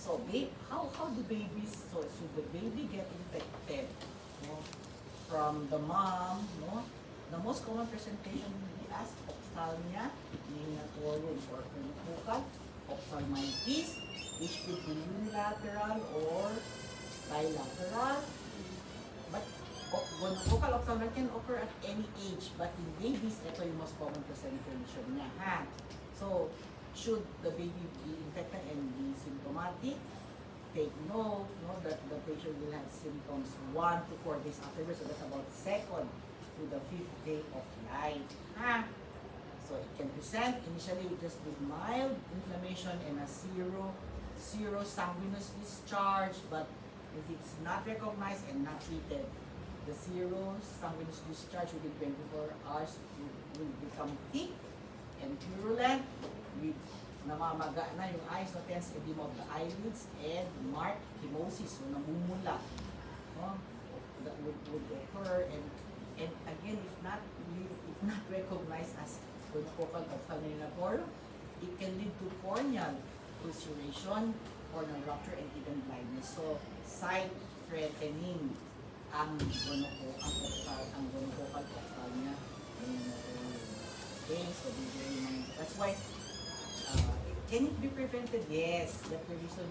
So, how do babies, so should the baby get infected, no, from the mom, no? The most common presentation will be as ophthalmia, neonatorium or pneumococcal, ophthalmitis, which could be unilateral or bilateral. But gonococcal ophthalmia can occur at any age, but in babies, ito yung most common presentation niya, ha? So, should the baby be infected and be symptomatic? Take note, no, that the patient will have symptoms 1 to 4 days afterwards, so that's about 2nd to the 5th day of life. Ha? So it can present initially just with mild inflammation and a serosanguinous discharge, but if it's not recognized and not treated, the serosanguinous discharge within 24 hours will become thick and purulent with namamaga na yung eyes, no, tense edema of the eyelids, and marked chemosis, so namumula, no, that would occur, and again, if not recognized as gonococcal ophthalmia, it can lead to corneal ulceration, corneal rupture, and even blindness. So, sight threatening ang gonococcal ophthalmia. Okay, so be very mindful. That's why, can it be prevented? Yes. That's the reason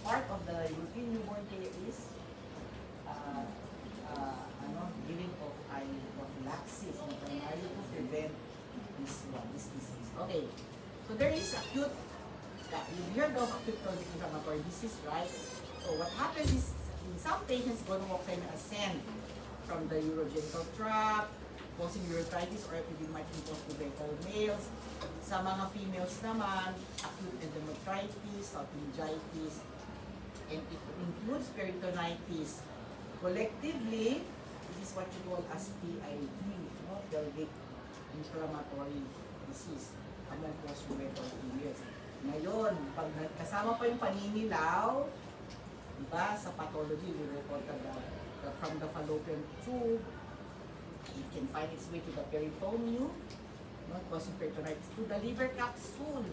part of the European newborn care is giving of eye prophylaxis, primarily to prevent this disease. Okay, so there is acute, you've heard of acute chronic inflammatory disease, right? So what happens is, in some patients, gonococcal may ascend from the urogenital tract, causing urethritis or epididymitis in post-pubertal males. Sa mga females naman, acute endometritis, salpingitis, and it includes peritonitis. Collectively, this is what you call as PID, no? Pelvic inflammatory disease, among post-pubertal periods. Ngayon, pag kasama pa yung paninilaw, diba, sa pathology, we report from the fallopian tube, it can find its way to the peritoneum, no, causing peritonitis, to the liver capsule,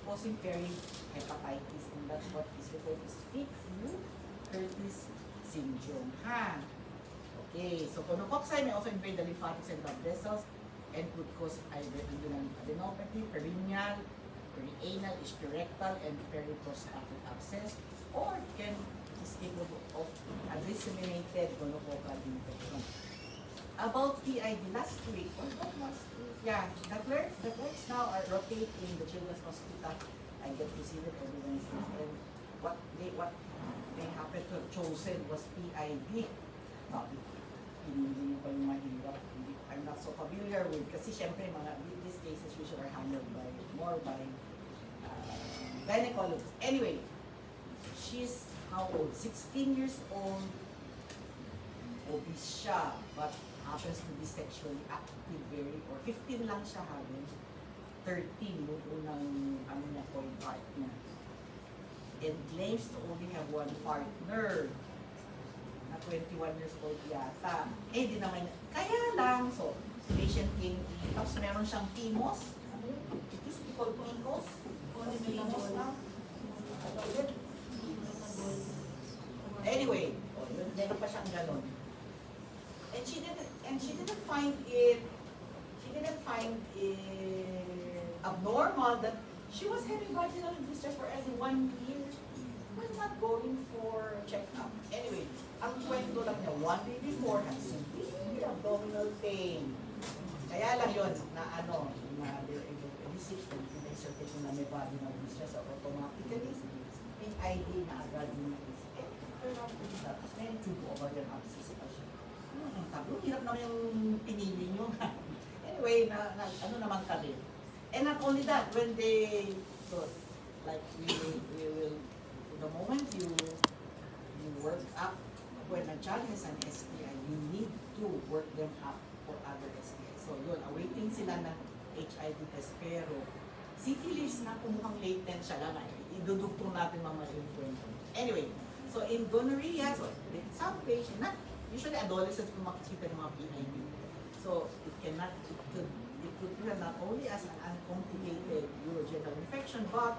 causing perihepatitis, and that's what is referred as Fitzhugh-Curtis syndrome. Ha? Okay, so gonococci may also invade the lymphatics and blood vessels and could cause either inguinal adenopathy, perineal, perianal, ischiorectal, and periprostatic abscess, or can is capable of a disseminated gonococcal infection. About PID last week, yeah, the clerks now are rotating the Children's Hospital. I get to see it every Wednesday, and what they happen to have chosen was PID. Hindi pa yung mahirap. I'm not so familiar with, kasi syempre these cases usually are handled more by gynecologists. Anyway, she's how old? 16 years old, obese siya, but happens to be sexually active or 15 lang siya having 13 yung unang niya partner, and claims to only have one partner na 21 years old yata. Di naman, kaya lang, so patient came, tapos meron siyang PIMOS, it is called PICOS, PIMOS na, anyway, meron pa siyang ganon. And she didn't find it abnormal that she was having vaginal discharge for as 1 year. Was not going for check-up. Anyway, ang kwento lang niya, 1 day before, had severe abdominal pain. Kaya lang yun, na they're able to elicit and exercise na may vaginal discharge, so automatically, PID na agad yung naisip. Tapos may tube ovarian abscess pa siya. Tapos, hirap naman yung pinili nyo. Anyway, naman kami. And not only that, when they, so, like, we will, the moment you work up, when a child has an STI, you need to work them up for other STI. So, yun, awaiting sila ng HIV test, pero syphilis na kumukhang latent siya lang, idudugtong natin mamaya yung kwento. Anyway, so in gonorrhea, so some patient, not usually adolescents kung makikita ng mga PID. So it could present not only as an uncomplicated urogenital infection, but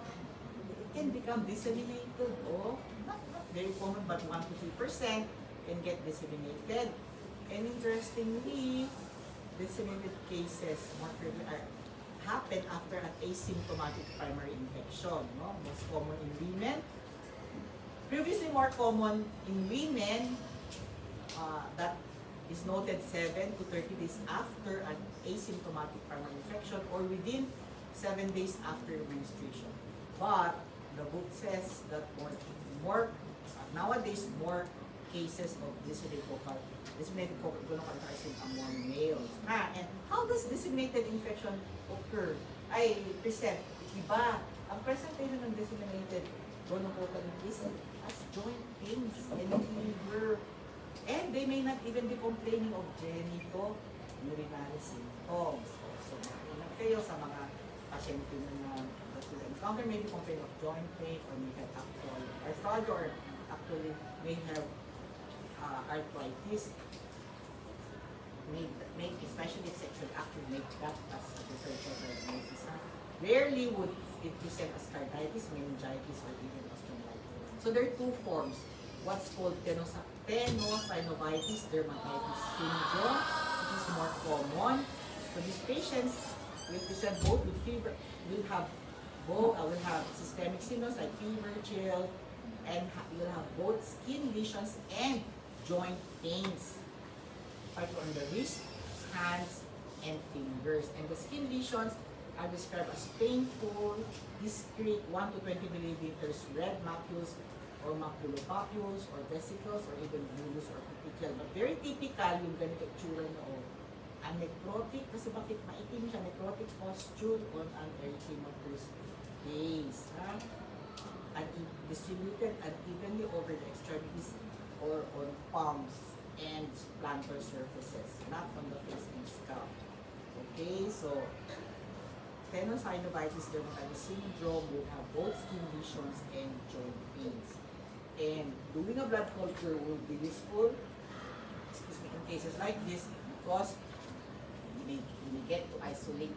it can become disseminated. Oh, not very common, but 1 to 3% can get disseminated. And interestingly, disseminated cases happen after an asymptomatic primary infection. No? Most common in women. Previously more common in women, that is noted 7 to 30 days after an asymptomatic primary infection or within 7 days after menstruation. But the book says that nowadays more cases of disseminated gonococcal among males. And how does disseminated infection occur? Present. Iba. Ang presentation ng disseminated gonococcal is as joint pains and fever. And they may not even be complaining of genitourinary symptoms. So, makinig kayo sa mga pasyente na sila encounter, maybe complain of joint pain or may have actual arthritis or actually may have arthritis. May especially sexually active, make that as a differential diagnosis. Rarely would it present as carditis, meningitis, or even osteomyelitis. So there are two forms. What's called tenosynovitis dermatitis syndrome, which is more common. So these patients will present both with fever, will have systemic symptoms like fever, chill, and will have both skin lesions and joint pains, particularly on the wrist, hands, and fingers. And the skin lesions are described as painful, discrete 1 to 20 millimeters red macules or maculopapules or vesicles or even bullous or petechial. But very typical yung ganito itsura nyo. Ang necrotic, kasi bakit maitim siya, necrotic pustule on an erythematous base. And distributed unevenly over the extremities or on palms and plantar surfaces, not on the face and scalp. Okay, so tenosynovitis dermatitis syndrome will have both skin lesions and joint pains. And doing a blood culture will be useful, in cases like this, because we get to isolate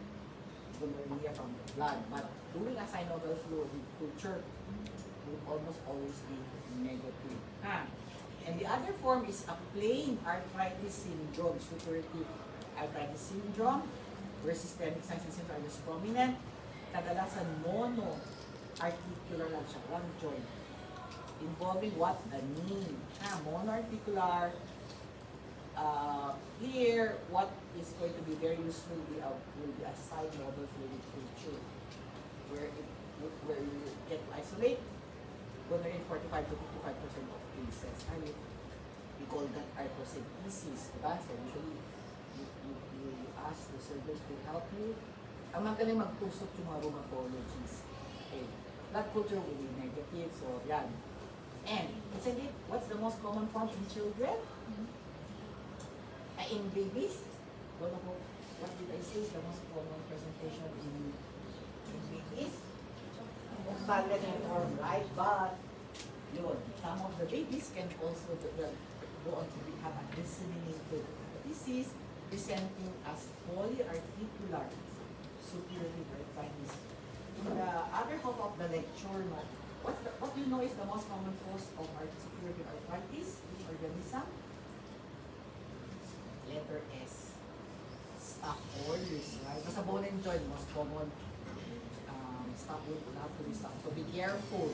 gonorrhea from the blood. But doing a synovial fluid culture will almost always be negative. And the other form is a plain arthritis syndrome, suppurative arthritis syndrome, where systemic signs and symptoms are most prominent. Kadalasan mono-articular lang siya, one joint, involving what? The knee. Monoarticular. Here, what is going to be very useful will be a synovial fluid culture, where you get to isolate gonorrhea in 45 to 55% of cases. We call that arthrocentesis, diba? So usually, you ask the surgeons to help you. Ang magaling magtusok yung mga rheumatologists. Okay. Blood culture will be negative, so yan. And, isn't it, what's the most common form in children? In babies? What did I say is the most common presentation in babies? Valid form, right? But, some of the babies can also go on to have a disseminated disease presenting as polyarticular supurative arthritis. In the other half of the lecture, what do you know is the most common cause of supurative arthritis? Which organism? Letter S. Staph aureus, right? Sa bone and joint, most common staph will have to be staph. So be careful,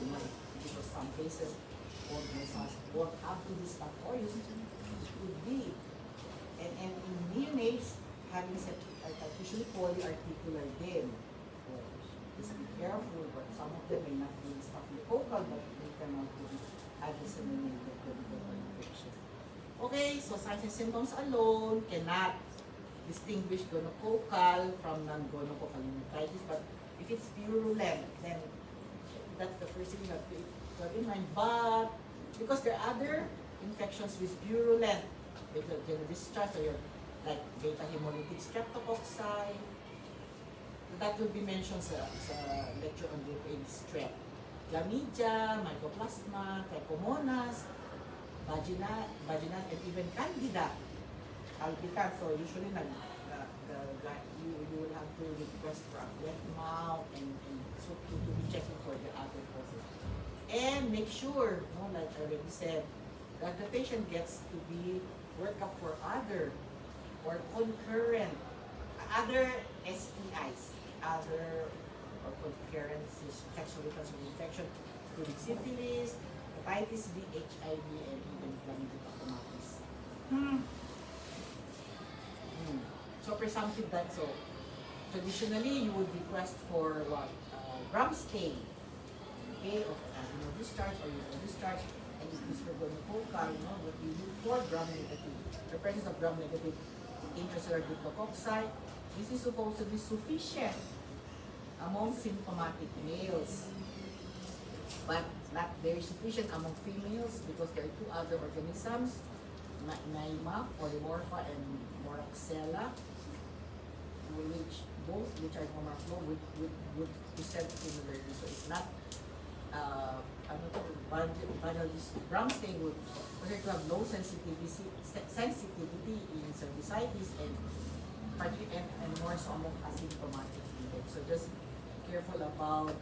because some cases organisms won't have to be staph aureus. It could be. And in neonates, having septic arthritis, usually polyarticular din. So, just be careful, but some of them may not be staphylococcal, but they can also be disseminated gonococcal infection. Okay, so signs and symptoms alone cannot distinguish gonococcal from non-gonococcal pneumonitis, but if it's purulent, then that's the first thing you have to keep in mind. But because there are other infections with purulent, because discharge or like beta hemolytic streptococci, that will be mentioned sa lecture on group A strep. Chlamydia, Mycoplasma, Trichomonas, vaginal, and even Candida albicans. So usually you will have to request for a wet mouth and so to be checking for the other causes. make sure, no, like I already said, that the patient gets to be workup for other or concurrent, other STIs, other or concurrent sexually transmitted infection, including syphilis, hepatitis B, HIV, and even chlamydia trachomatis. So presumptive that, so traditionally you would request for what? Gram stain, okay, of discharge or discharge, and if this were going to focal, what you look for, gram negative, the presence of gram negative intracellular diplococci. This is supposed to be sufficient among symptomatic males, but not very sufficient among females because there are two other organisms, Naima, Polymorpha, and Moraxella, which are homorpho, would present similarly. So it's not gram stain would appear to have low sensitivity in cervicitis and more so among asymptomatic people. So just be careful about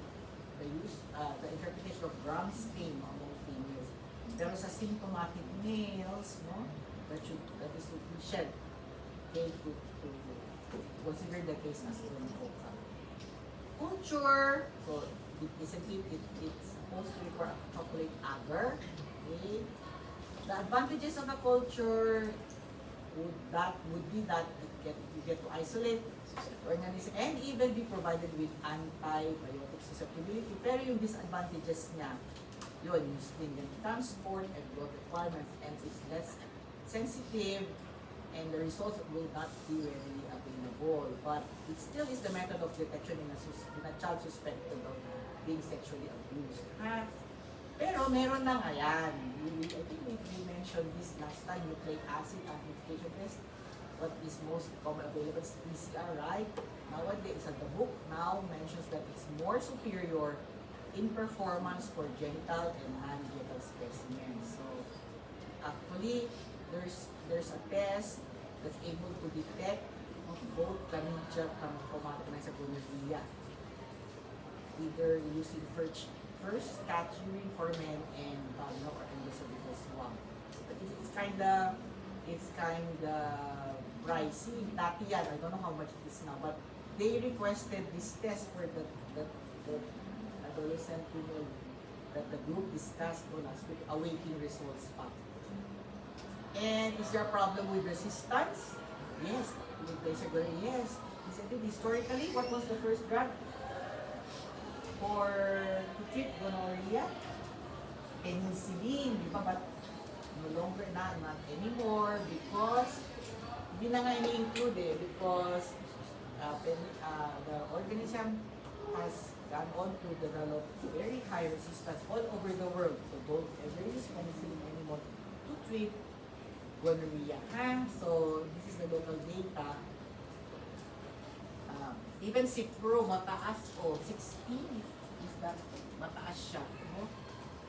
the interpretation of gram stain among females. Pero sa symptomatic males, that is sufficient, okay, to consider the case as pneumococcal. Culture, so it's supposed to require a chocolate agar. Okay. The advantages of a culture would be that you get to isolate organism and even be provided with antibiotic susceptibility. Pero yung disadvantages niya, yun, yung stringent transport and growth requirements, and it's less sensitive, and the results will not be readily available. But it still is the method of detection in a child suspected of being sexually abused. Pero meron na nga yan. I think we mentioned this last time, nucleic acid amplification test. What is most common available is PCR, right? Nowadays, the book now mentions that it's more superior in performance for genital and non-genital specimens. So actually, there's a test that's able to detect both chlamydia trachomatis and gonorrhea, either using first cat urine for men and vaginal or endocervical swab. But it's kinda pricey. Dati yan, I don't know how much it is now, but they requested this test for the adolescent female that the group discussed last week, awaiting results pa. And is there a problem with resistance? Yes. They said, yes. He said, historically, what was the first drug to treat gonorrhea? Penicillin, di ba? But no longer not anymore because hindi na nga ini-include because the organism has gone on to develop very high resistance all over the world. So don't ever use penicillin anymore to treat gonorrhea. So this is the local data. Even Cipro, mataas 16 is that mataas siya. No?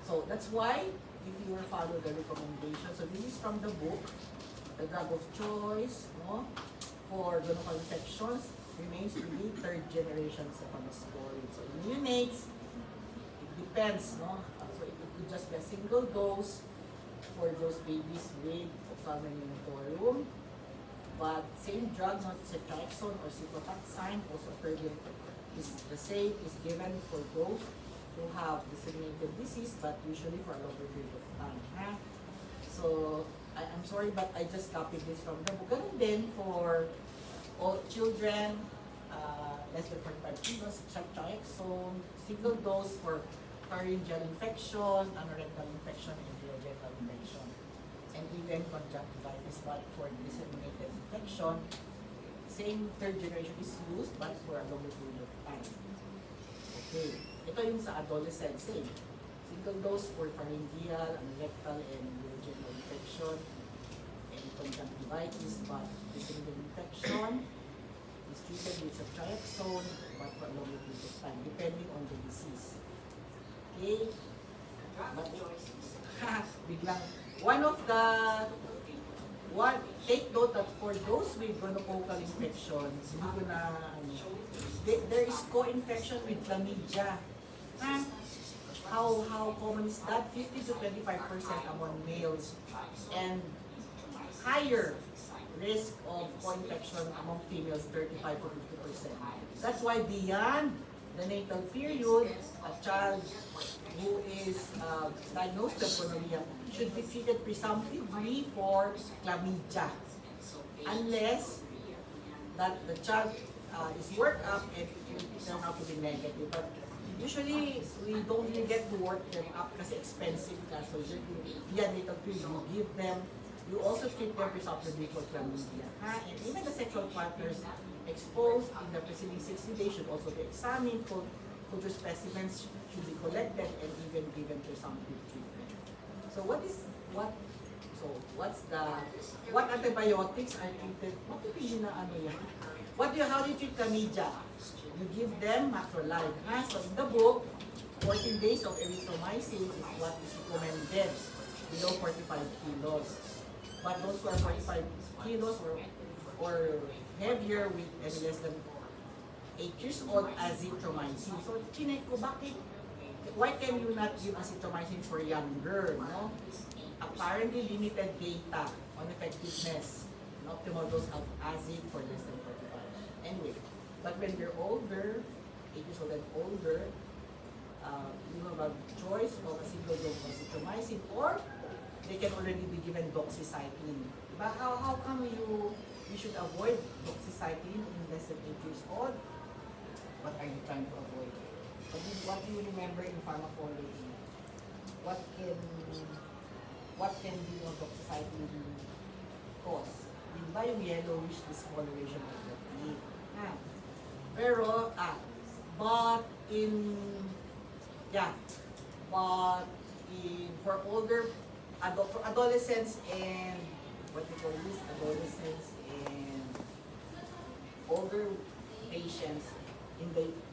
So that's why if you will follow the recommendation, so this is from the book, the drug of choice, for gonococcal infections remains to be third generation cephalosporin. So in neonates, it depends, So it could just be a single dose for those babies with ophthalmopneumatorum, but same drug, not ceftriaxone or ciprofloxacin, also prevalent is the same, is given for those who have disseminated disease, but usually for a longer period of time. So I'm sorry, but I just copied this from the book. Ganun din for all children less than 45 kilos, ceftriaxone, single dose for pharyngeal infection, anorectal infection, and urogenital infection. And even conjunctivitis, but for disseminated infection, same third generation is used, but for a longer period of time. Okay, ito yung sa adolescent, same. Single dose for pharyngeal, anorectal, and urogenital infection, and conjunctivitis, but disseminated infection is treated with ceftriaxone, but for a longer period of time, depending on the disease. Okay? But, biglang, take note that for those with gonococcal infections, there is co-infection with chlamydia. How how common is that? 50 to 25% among males, and higher risk of co-infection among females, 35 to 50%. That's why beyond the natal period, a child who is diagnosed with gonorrhea should be treated presumptively for chlamydia, unless that the child is worked up and it turn out to be negative. But usually, we don't really get to work them up kasi expensive ka. So, yeah, natal period, you give them, you also treat them presumptively for chlamydia. And even the sexual partners exposed in the preceding 60 days should also be examined. Culture specimens should be collected and even given presumptive treatment. So what antibiotics are treated? What do you na ano yan? How do you treat chlamydia? You give them macrolide. So in the book, 14 days of erythromycin is what is recommended below 45 kilos. But those who are 45 kilos or heavier with and less than 8 years old, azithromycin. So chinek ko, why can you not give azithromycin for younger? No? Apparently limited data on effectiveness and optimal dose of azit for less than 45. Anyway, but when they're older, 8 years old and older, you have a choice of a single dose of azithromycin, or they can already be given doxycycline. But how come you should avoid doxycycline in less than 8 years old? What are you trying to avoid? What do you remember in pharmacology? What can be of doxycycline cause? Diba yung yellowish discoloration of the teeth? Pero, for older, for adolescents and, adolescents and older patients,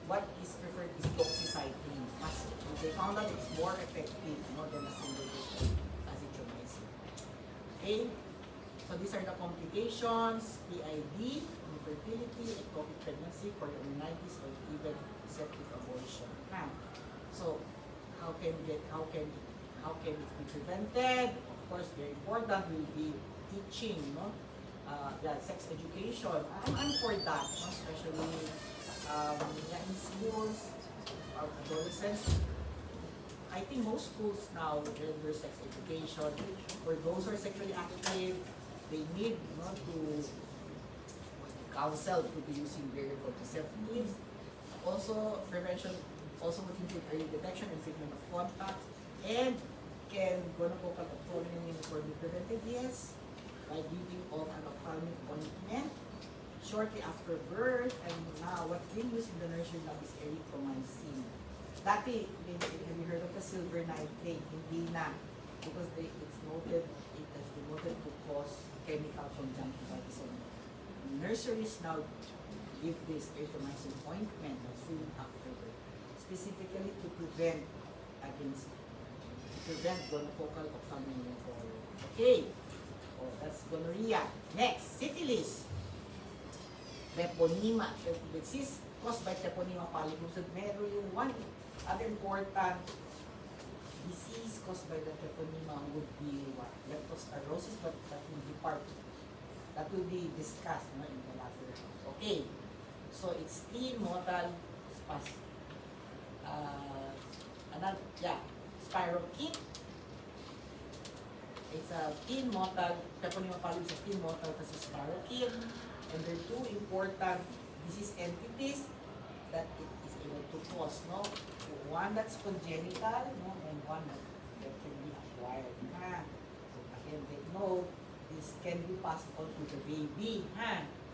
what is preferred is doxycycline. They found out it's more effective than a single dose of azithromycin. Okay? So these are the complications: PID, infertility, ectopic pregnancy, chorioamnionitis, or even septic abortion. So how can it be prevented? Of course, very important. We'll be teaching, sex education. I'm for that, especially in schools, adolescents. I think most schools now render sex education. For those who are sexually active, they need to counsel to be using various contraceptives. Also, prevention, also would include early detection and treatment of contact. And can gonococcal autonomy for be prevented? Yes, by giving of an ophthalmic ointment shortly after birth. And now, what we use in the nursery now is erythromycin. Dati, have you heard of the silver nitrate? Hindi na. Because it has been noted to cause chemical conjunctivitis. So, nurseries now give this erythromycin ointment soon after birth, specifically to prevent gonococcal ophthalmic. Okay, that's gonorrhea. Next, syphilis. Treponema. This is caused by Treponema pallidum. Meron yung one other important disease caused by the Treponema would be leptospirosis, but that will be discussed in the latter. Okay, so it's teen motile spirochete. It's a teen motile, Treponema pallidum is a teen motile kasi spirochete. And there are two important disease entities that it is able to cause, one that's congenital, and one that can be acquired. So again, take note, this can be passed on to the baby.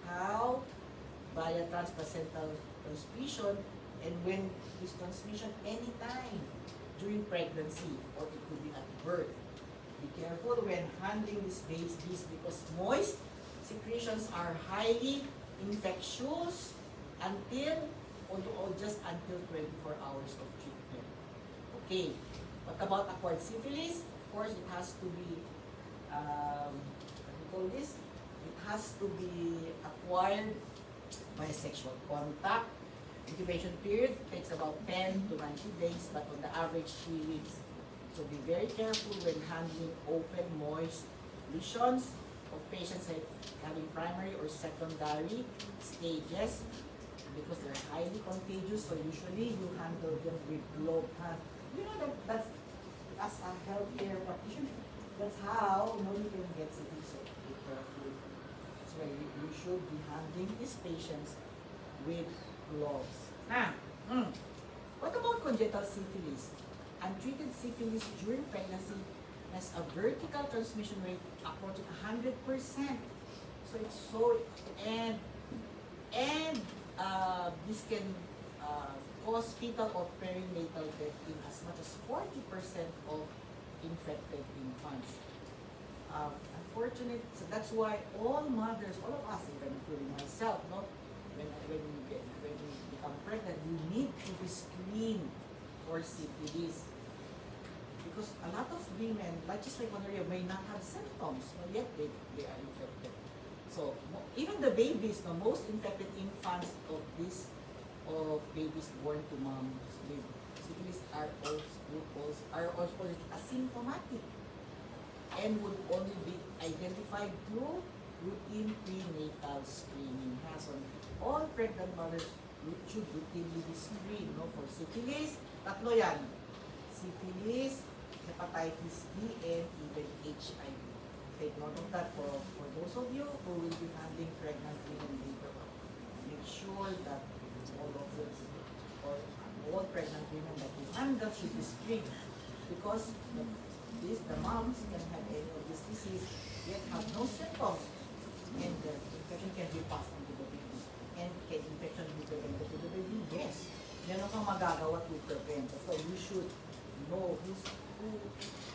How? Via transplacental transmission, and when this transmission anytime during pregnancy, or it could be at birth. Be careful when handling these babies because moist secretions are highly infectious just until 24 hours of treatment. Okay, what about acquired syphilis? Of course, it has to be, It has to be acquired by sexual contact. Incubation period takes about 10 to 90 days, but on the average 3 weeks. So be very careful when handling open, moist lesions of patients having primary or secondary stages because they're highly contagious. So usually you handle them with glove hand. You know that's as a healthcare practitioner. That's how you can get syphilis. So be careful. That's why you should be handling these patients with gloves. What about congenital syphilis? Untreated syphilis during pregnancy has a vertical transmission rate approaching 100%. So it's so and this can cause fetal or perinatal death in as much as 40% of infected infants. Unfortunate, so that's why all mothers, all of us, even including myself, when you become pregnant, you need to be screened for syphilis. Because a lot of women, just like gonorrhea, may not have symptoms, but yet they are infected. So even the babies, the most infected infants of babies born to moms with syphilis are also asymptomatic and would only be identified through routine prenatal screening. So all pregnant mothers should routinely be screened for syphilis. Tatlo yan. Syphilis, hepatitis B, and even HIV. Take note of that for those of you who will be handling pregnant women later on. Make sure that all of this, or all pregnant women that you handle should be screened because the moms can have any of this disease yet have no symptoms, and the infection can be passed on to the baby. And can infection be prevented to the baby? Yes. Meron kang magagawa to prevent. So you should know who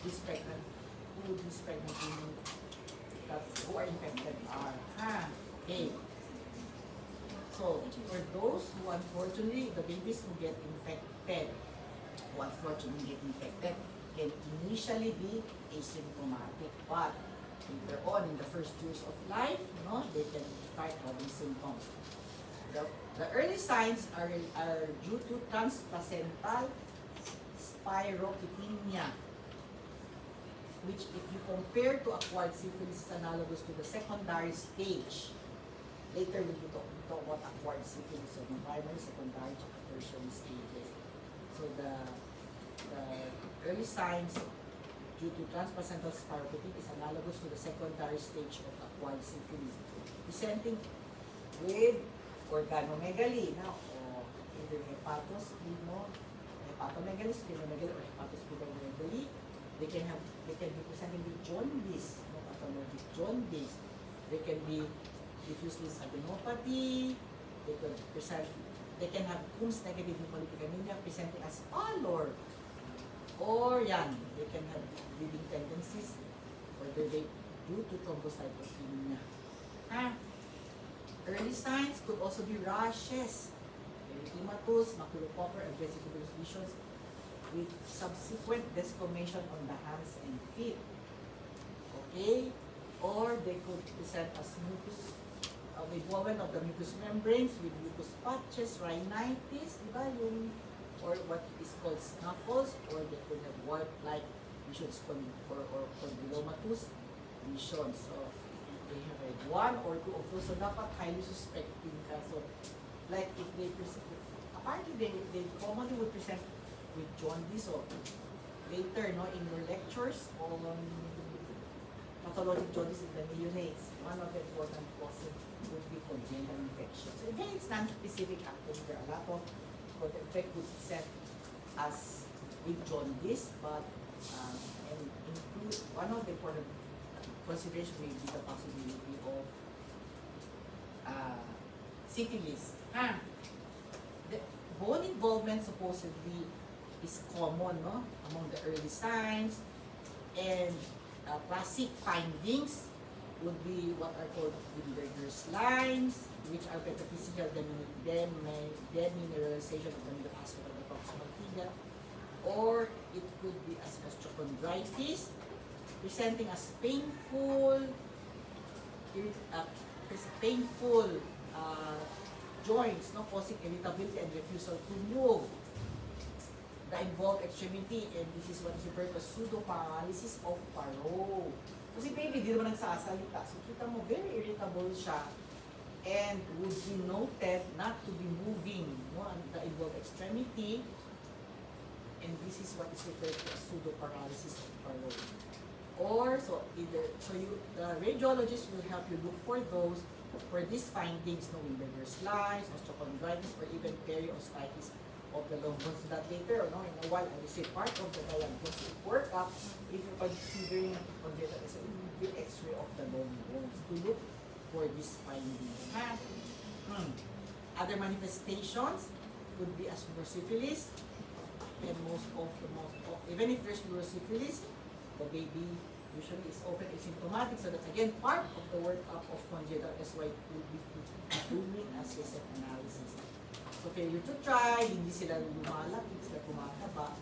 these pregnant women who are infected are. Okay. So for those who unfortunately, the babies who get infected, can initially be asymptomatic, but later on in the first years of life, they can start having symptoms. The early signs are due to transplacental spirochetemia, which if you compare to acquired syphilis is analogous to the secondary stage. Later we will talk about acquired syphilis, so the primary, secondary, tertiary stages. So the early signs due to transplacental spirochetemia is analogous to the secondary stage of acquired syphilis, presenting with organomegaly, or either hepatomegaly, splenomegaly, or hepatosplenomegaly. They can be presenting with jaundice, pathologic jaundice. They can be diffuse lymphadenopathy. They can have Coombs negative hemolytic anemia presenting as pallor. Or they can have bleeding tendencies, or they due to thrombocytopenia. Early signs could also be rashes, erythematous, maculopopper, and vesicular lesions with subsequent desquamation on the hands and feet. Okay? Or they could present as mucus, involvement of the mucous membranes with mucous patches, rhinitis, or what is called snuffles, or they could have wart-like lesions or condylomatous lesions. So they have one or two of those, so dapat highly suspecting ka. So like if they present, apparently they commonly would present with jaundice. So later, in your lectures on pathologic jaundice in the neonates, one of the important causes would be congenital infection. So again, it's non-specific actually. There are a lot of what effect would present as with jaundice, but and include one of the important considerations may be the possibility of syphilis. The bone involvement supposedly is common, among the early signs, and classic findings would be what are called Weinberger's lines, which are metaphysical demineralization of the middle aspect of the proximal tibia, or it could be as osteochondritis, presenting as painful joints, no, causing irritability and refusal to move the involved extremity, and this is what is referred to pseudo-paralysis of Faro. Kasi baby, di naman nagsasalita. So kita mo, very irritable siya and would be noted not to be moving, no, the involved extremity, and this is what is referred to as pseudo-paralysis of Faro. Or, so the radiologist will help you look for these findings, no, Wimberger's lines, osteochondritis, or even periostitis of the long bones. So that later, no, in a while, I will say part of the diagnostic workup, if you're considering congenital, is a X-ray of the long bones to look for these findings. Other manifestations could be as neurosyphilis, and even if there's neurosyphilis, the baby usually is often asymptomatic. So that again, part of the workup of congenital SY will be doing a CSF analysis. So failure to try, hindi sila lumalaki, sila tumataba.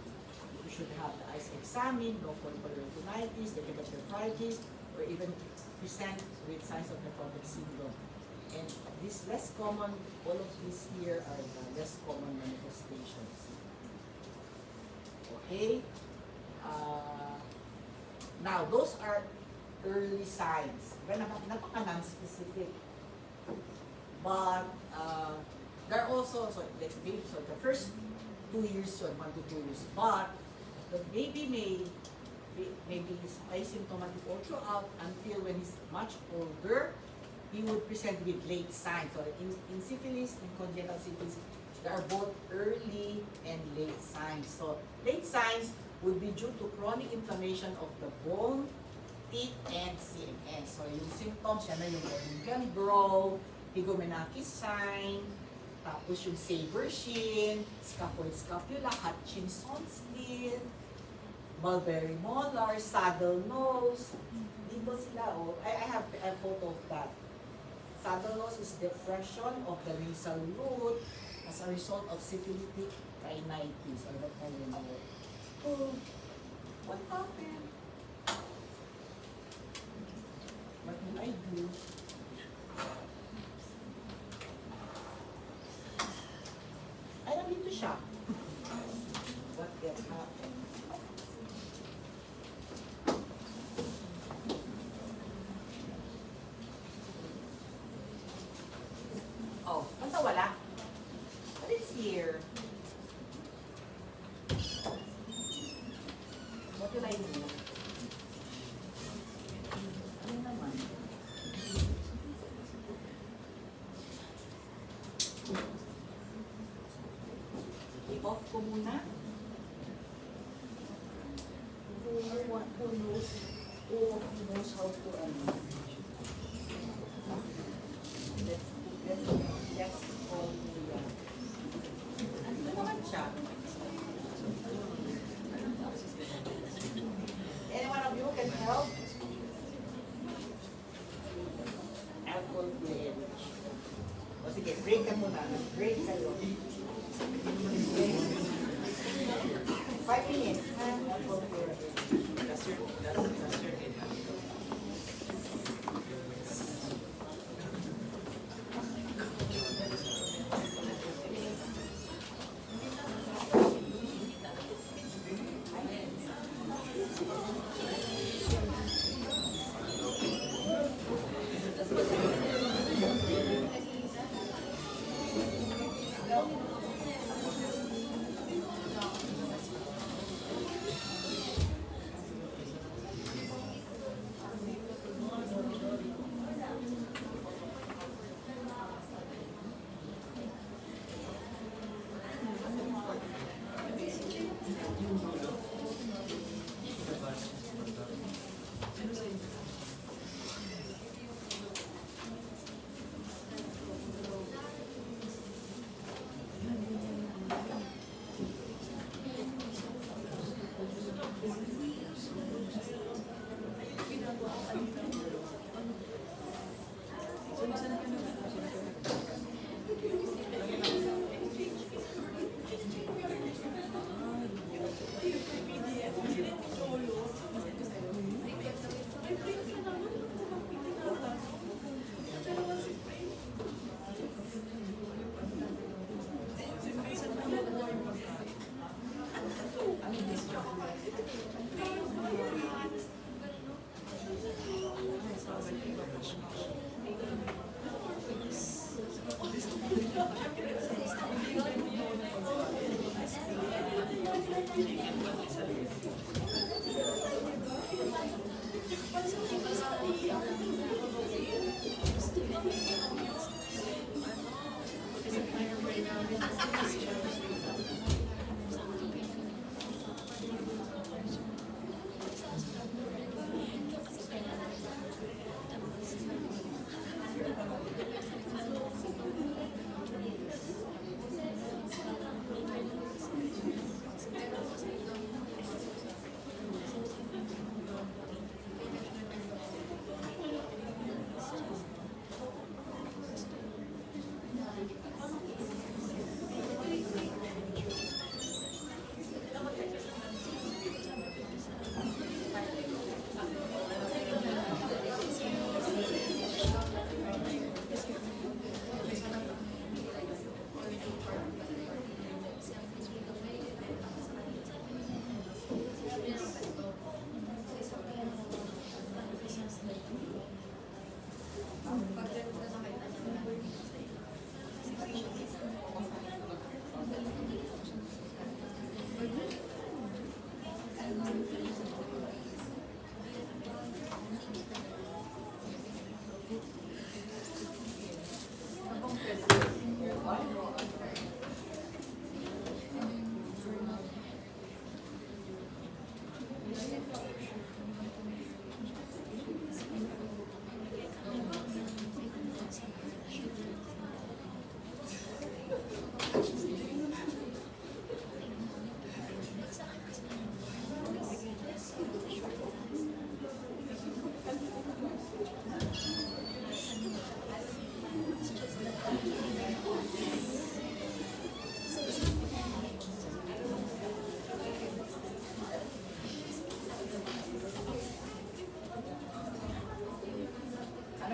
You should have the eyes examined, no follicular retinitis, nephritis, or even present with signs of nephrotic syndrome. And this less common, all of these here are the less common manifestations. Okay? Now, those are early signs. Napaka-non-specific. But, there are also, so the first 2 years, 1 to 2 years, but the baby may be asymptomatic all throughout until when he's much older, he would present with late signs. So in syphilis, in congenital syphilis, there are both early and late signs. So late signs would be due to chronic inflammation of the bone, teeth, and CNS. So yung symptoms, yan na yung can grow, Higoumenakis sign, tapos yung saber shin, scaphoid scapula, Hutchinson's teeth, mulberry molar, saddle nose. Dito sila, oh. I have a photo of that. Saddle nose is depression of the nasal root as a result of syphilitic rhinitis, or that kind of oh, what happened? What will I do? Ay, nandito siya. What can happen? Oh, basta wala. But it's here. What will I do? Ano naman? I-off ko muna. Who knows how to let's call the ano naman siya? Anyone of you can help? Alcohol clearance. O sige, break ka muna. Break kayo. 5 minutes. Alcohol clearance. That's your Ano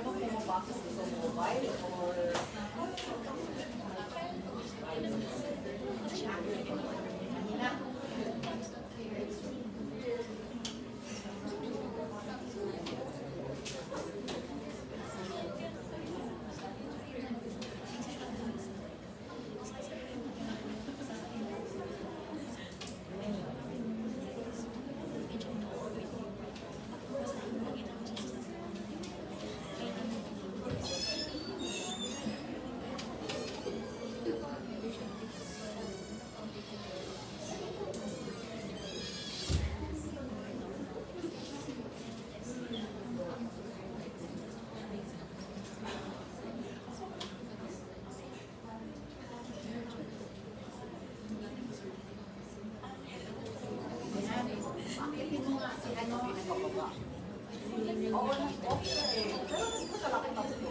ba pumapasok sa mobile or oo, off siya eh. Pero mas masarap na po.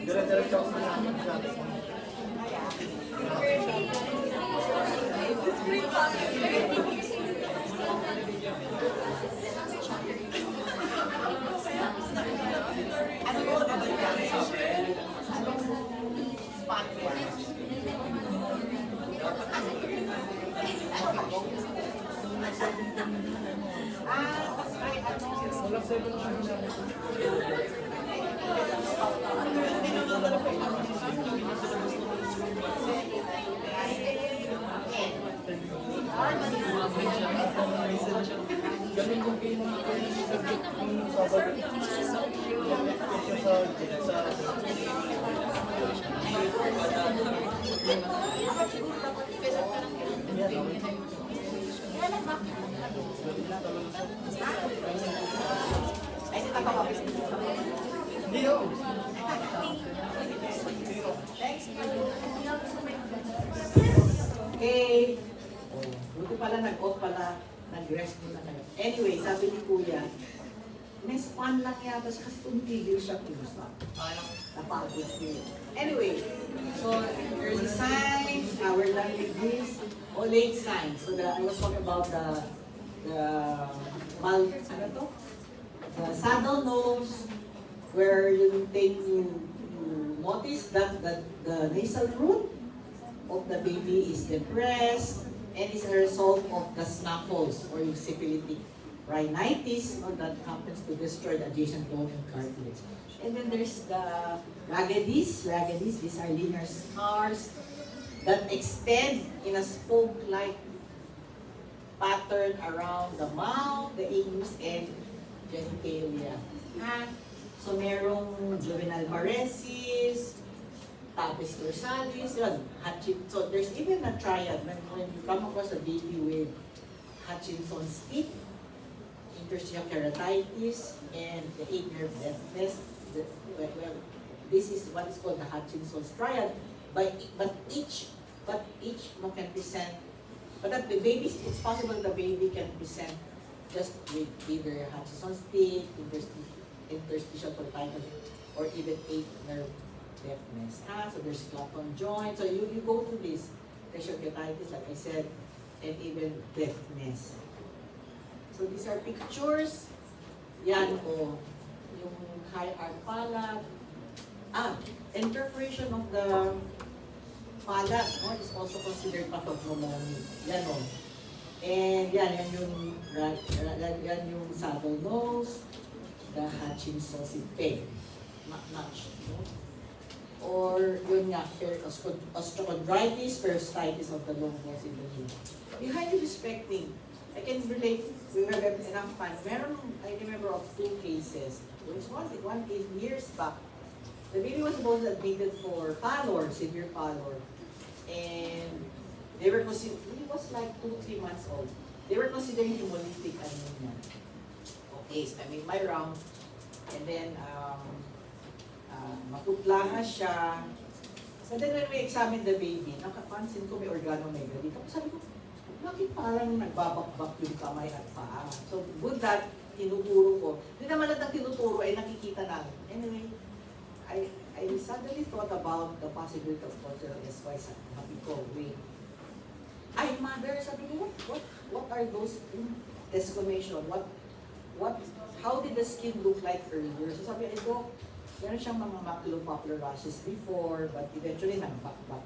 Dire-diretso ako sa Ano po? Anong spot mo? That's right. Walang 7 siya. Ganun yung kayo mga subject ng Sabado. Ay, si Tata Kapis. Hindi yun. Okay. Oh, buti pala nag-off pala, nag-rest muna kayo. Anyway, sabi ni Kuya, may span lang yata siya kasi tumigil siya kusa. Napagod siya. Anyway, so early signs, we're done with this. O late signs. So I was talking about the ano to? The saddle nose, where you notice that the nasal root of the baby is depressed and is a result of the snuffles or yung syphilitic rhinitis that happens to destroy the adjacent bone and cartilage. And then there's the raggedies. These are linear scars that extend in a spoke-like pattern around the mouth, the anus, and genitalia. So merong juvenile paresis, tabes dorsalis, yun, so there's even a triad when you come across a baby with Hutchinson's stick, interstitial keratitis, and the 8-nerve deafness. Well, this is what is called the Hutchinson's triad. But each can present. But that the baby, it's possible the baby can present just with either Hutchinson's stick, interstitial keratitis, or even 8-nerve deafness. So there's Clapton joint. So you go through this keratitis, like I said, and even deafness. So these are pictures. Yan o, yung high arc palate. Interferation of the palate is also considered pathognomonic. Yan o. And yan yung saddle nose, the Hutchinson's peg. Match. No? Or yun nga, osteochondritis, periosteitis of the long bones in the knee. Be highly respecting. I can relate, we have enough time. I remember of 2 cases. There was one case years back. The baby was supposed admitted for pallor, severe pallor. And they were considering, he was like 2-3 months old. They were considering hemolytic anemia. Okay, so I made my round. And then, maputla nga siya. So then when we examined the baby, nakapansin ko may organomegaly. Tapos sabi ko, bakit parang nagbabakbak yung kamay at paa? So good that tinuturo ko. Hindi naman lang tinuturo ay nakikita namin. Anyway, I suddenly thought about the possibility of cultural SY. Sabi ko, wait. Ay, mother, sabi ko, what are those desquamation? How did the skin look like earlier? So sabi ko, meron siyang mga maculopapular rashes before, but eventually nag-back. Oh,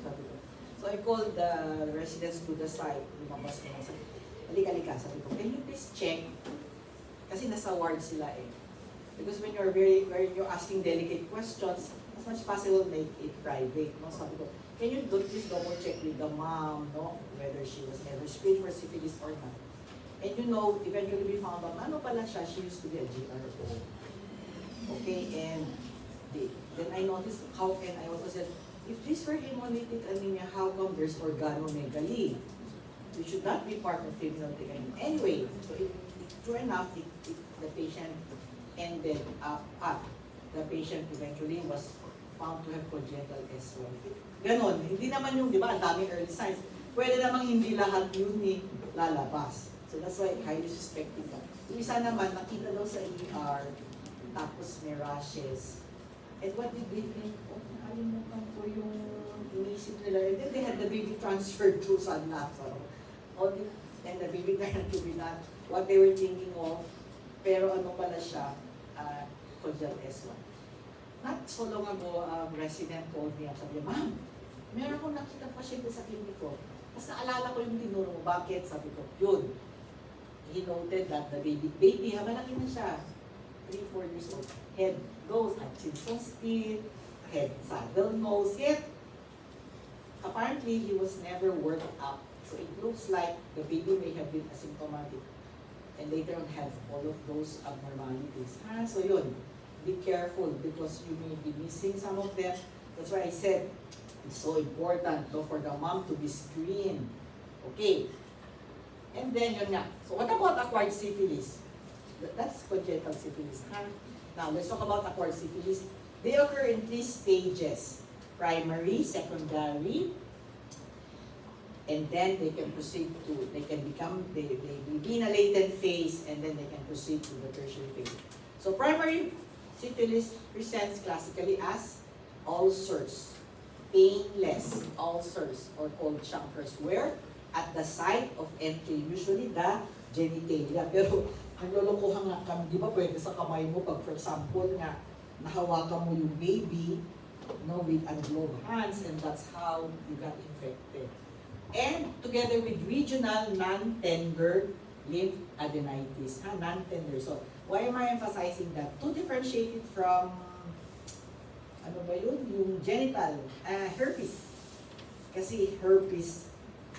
sabi ko. So I called the residents to the site. Lumabas ko na sabi, halika, sabi ko, can you please check? Kasi nasa ward sila eh. Because when you're asking delicate questions, as much as possible, make it private. No? Sabi ko, can you please double check with the mom, no? Whether she was ever screened for syphilis or not. And you know, eventually we found out, ano pala siya, she used to be a GRO. Okay, and then I noticed and I also said, if this were hemolytic anemia, how come there's organomegaly? It should not be part of criminal technique. Anyway, so true enough, the patient ended up at the patient eventually was found to have congenital S1. Ganon, hindi naman yung, di ba, ang daming early signs. Pwede namang hindi lahat yun ni lalabas. So that's why highly suspected ka. Yung isa naman, nakita daw sa ER, tapos may rashes. And what did they think? Oh, nakalimutan ko yung inisip nila. And then they had the baby transferred to San Lazaro. And the baby turned to be not what they were thinking of. Pero ano pala siya, congenital S1. Not so long ago, resident told me, sabi niya, ma'am, meron akong nakita pasyente sa clinic ko. Tapos naalala ko yung tinuro mo, bakit? Sabi ko, yun. He noted that the baby, malaki na siya, 3-4 years old. Head goes, Hutchinson's teeth, head saddle nose, yet apparently he was never worked up. So it looks like the baby may have been asymptomatic and later on have all of those abnormalities. So yun, be careful because you may be missing some of them. That's why I said it's so important for the mom to be screened. Okay. And then yun nga. So what about acquired syphilis? That's congenital syphilis. Now let's talk about acquired syphilis. They occur in 3 stages. Primary, secondary, and then they can proceed to, they be in a latent phase, and then they can proceed to the tertiary phase. So primary syphilis presents classically as ulcers, painless ulcers, or called chancres, where at the site of entry, usually the genitalia. Pero ang lolokohan nga kami, di ba pwede sa kamay mo pag for example nga, nahawakan mo yung baby, no, with ungloved hands, and that's how you got infected. And together with regional non-tender lymphadenitis, non-tender. So, why am I emphasizing that? To differentiate it from, ano ba yun? Yung genital, herpes. Kasi herpes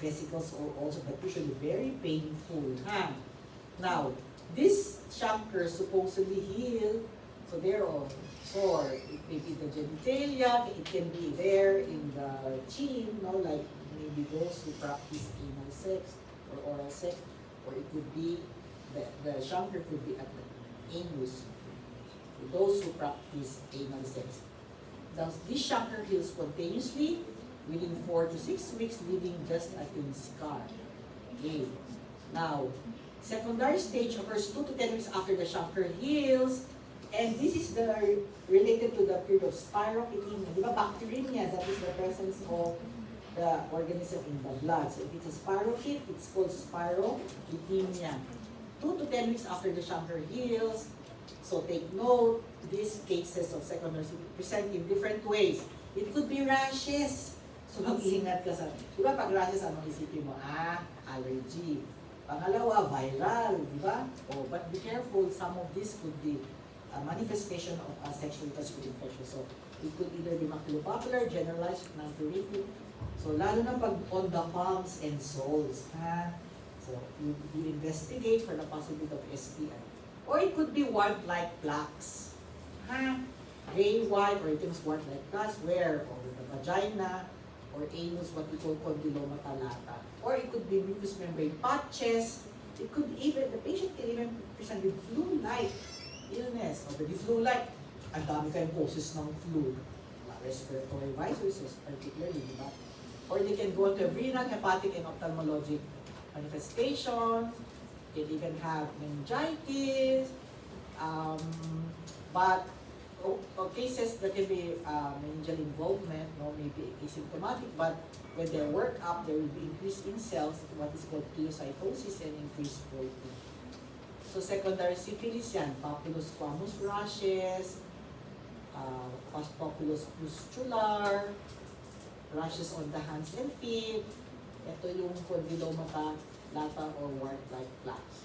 vesicles are also, but usually very painful. Now, this chancre supposedly heal, so they're all sore. It may be the genitalia, it can be there in the chin, no, like maybe those who practice anal sex or oral sex, or it would be, the chancre could be at the anus, those who practice anal sex. Thus, this chancre heals spontaneously within 4 to 6 weeks, leaving just a thin scar. Okay. Now, secondary stage occurs 2 to 10 weeks after the chancre heals, and this is related to the period of spirochetemia. Di ba, bacteremia, that is the presence of the organism in the blood. So if it's a spirochete, it's called spirochetemia. 2 to 10 weeks after the chancre heals. So take note, these cases of secondary present in different ways. It could be rashes. So mag-iingat ka sa, di ba pag rashes, anong isipin mo? Allergy. Pangalawa, viral, di ba? Oh, but be careful, some of this could be a manifestation of a sexually transmitted infection. So it could either be maculopapular, generalized, non-pruritic. So lalo na pag on the palms and soles. So you investigate for the possibility of STI. Or it could be wart-like plaques. Gray, white, or it is wart-like plaques where over the vagina or anus, what we call condyloma lata. Or it could be mucous membrane patches. It could even, the patient can even present with flu-like illness, or the flu-like. Ang dami kayong causes ng flu. Respiratory viruses, particularly, di ba? Or they can go into renal, hepatic, and ophthalmologic manifestation. Can even have meningitis. But cases that can be meningeal involvement, no, may be asymptomatic, but when they work up, there will be increase in cells, what is called pleocytosis, and increased protein. So secondary syphilis yan, papulous squamous rashes, papulous pustular, rashes on the hands and feet. Ito yung condyloma lata or wart-like plaques.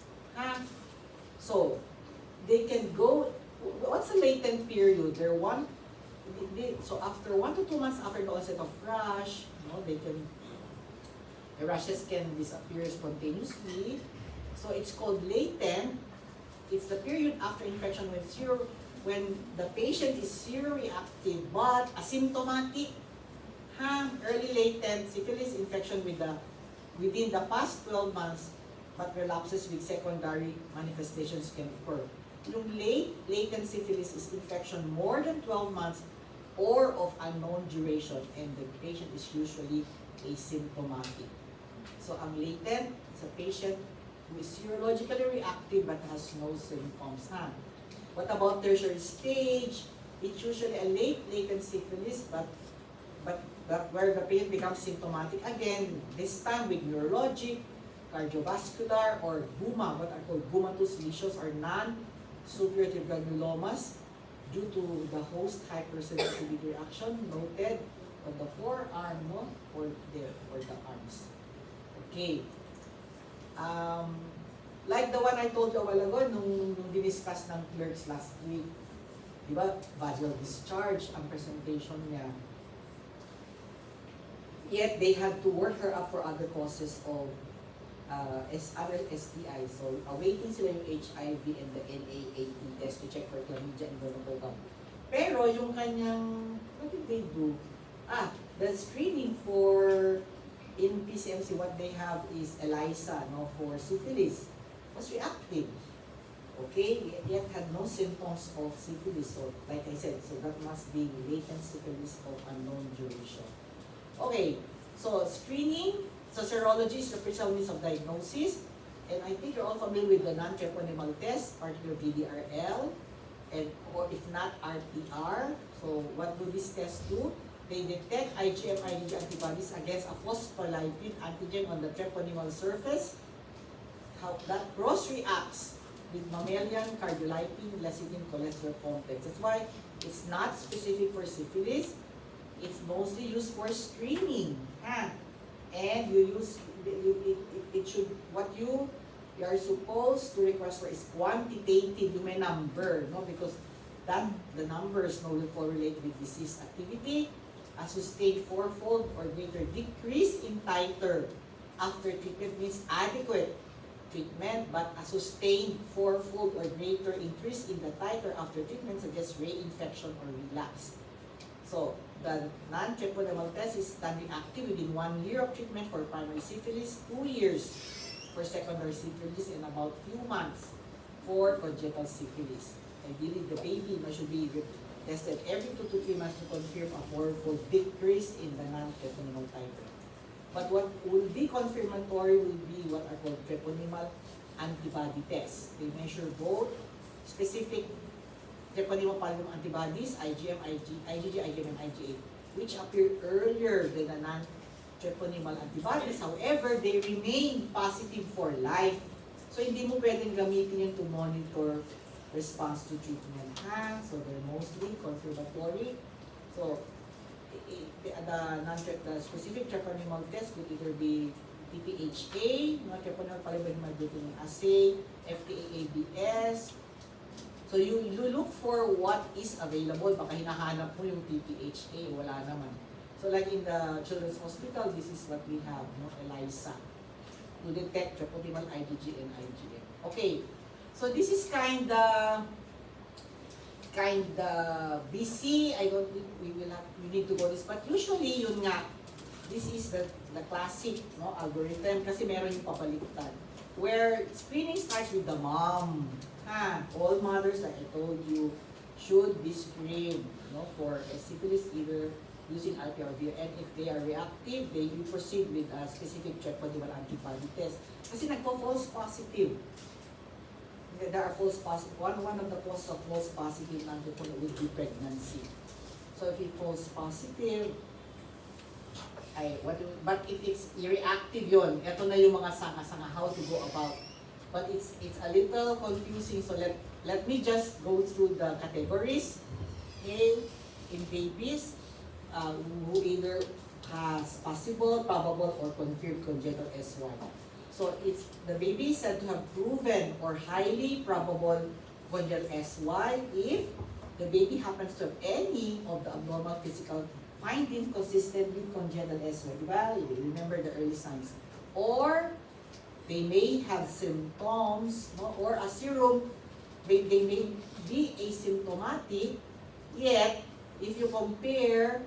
So, they can go, what's the latent period? So after 1 to 2 months after the onset of rash, the rashes can disappear spontaneously. So it's called latent. It's the period after infection when the patient is seroreactive but asymptomatic. Early latent syphilis infection with the within the past 12 months, but relapses with secondary manifestations can occur. Yung latent syphilis is infection more than 12 months or of unknown duration, and the patient is usually asymptomatic. So, ang latent is a patient who is serologically reactive but has no symptoms. What about tertiary stage? It's usually a latent syphilis, but where the patient becomes symptomatic again, this time with neurologic, cardiovascular, or BUMA, what are called bumatous lesions or non-supurative granulomas due to the host hypersensitivity reaction noted on the forearm, no? or the arms. Okay. Like the one I told you a while ago, nung diniscuss ng clerks last week, di ba, vaginal discharge ang presentation niya. Yet, they had to work her up for other causes of other STI. So, awaiting sila yung HIV and the NA-AT test to check for chlamydia and gonorrhea. Pero, yung kanyang, what did they do? The screening for, in PCMC, what they have is ELISA, no, for syphilis, was reactive. Okay, yet had no symptoms of syphilis. So, like I said, so that must be latent syphilis of unknown duration. Okay, so screening, so serology is the principal means of diagnosis, and I think you're all familiar with the non-treponema test, particularly VDRL, and or if not RTR. So what do these tests do? They detect IgM, IgG antibodies against a phospholipid antigen on the treponemal surface. How that cross-reacts with mammalian cardiolipin, lecithin, cholesterol complex. That's why it's not specific for syphilis. It's mostly used for screening. And you use, it should, what you are supposed to request for is quantitative, you may number, no? Because that, the numbers no will correlate with disease activity, a sustained fourfold or greater decrease in titer after treatment means adequate treatment, but a sustained fourfold or greater increase in the titer after treatment suggests reinfection or relapse. So, the non-treponemal test is done reactive within 1 year of treatment for primary syphilis, 2 years for secondary syphilis, and about few months for congenital syphilis. Ideally, the baby should be tested every 2 to 3 months to confirm a fourfold decrease in the non-treponemal titer. But what will be confirmatory will be what are called treponemal antibody tests. They measure both specific treponemal polymer antibodies, IgM, IgG, IgM, and IgA, which appear earlier than the non-treponemal antibodies. However, they remain positive for life. So, hindi mo pwedeng gamitin yun to monitor response to treatment. So, they're mostly confirmatory. So, the specific treponemal test could either be TPHA, treponemal polymer assay, FTA-ABS. So you look for what is available. Baka hinahanap mo yung TPHA, wala naman. So like in the Children's Hospital, this is what we have, no? ELISA, to detect treponemal IgG and IgM. Okay, so this is kinda busy. I don't think we need to go this, but usually yun nga, this is the classic, no, algorithm kasi meron yung papalitan where screening starts with the mom. All mothers, like I told you, should be screened, no, for syphilis either using RTR or and if they are reactive, they will proceed with a specific treponemal antibody test. Kasi nagpo-false positive. There are false positive. One of the causes of false positive non-treponemal would be pregnancy. So if it false positive, but if it's reactive yun, eto na yung mga sanga-sanga how to go about. But it's a little confusing, so let me just go through the categories. Okay, in babies who either has possible, probable, or confirmed congenital SY. So it's the baby is said to have proven or highly probable congenital SY if the baby happens to have any of the abnormal physical findings consistent with congenital SY. Diba? You remember the early signs. Or they may have symptoms, no? Or a serum, they may be asymptomatic, yet if you compare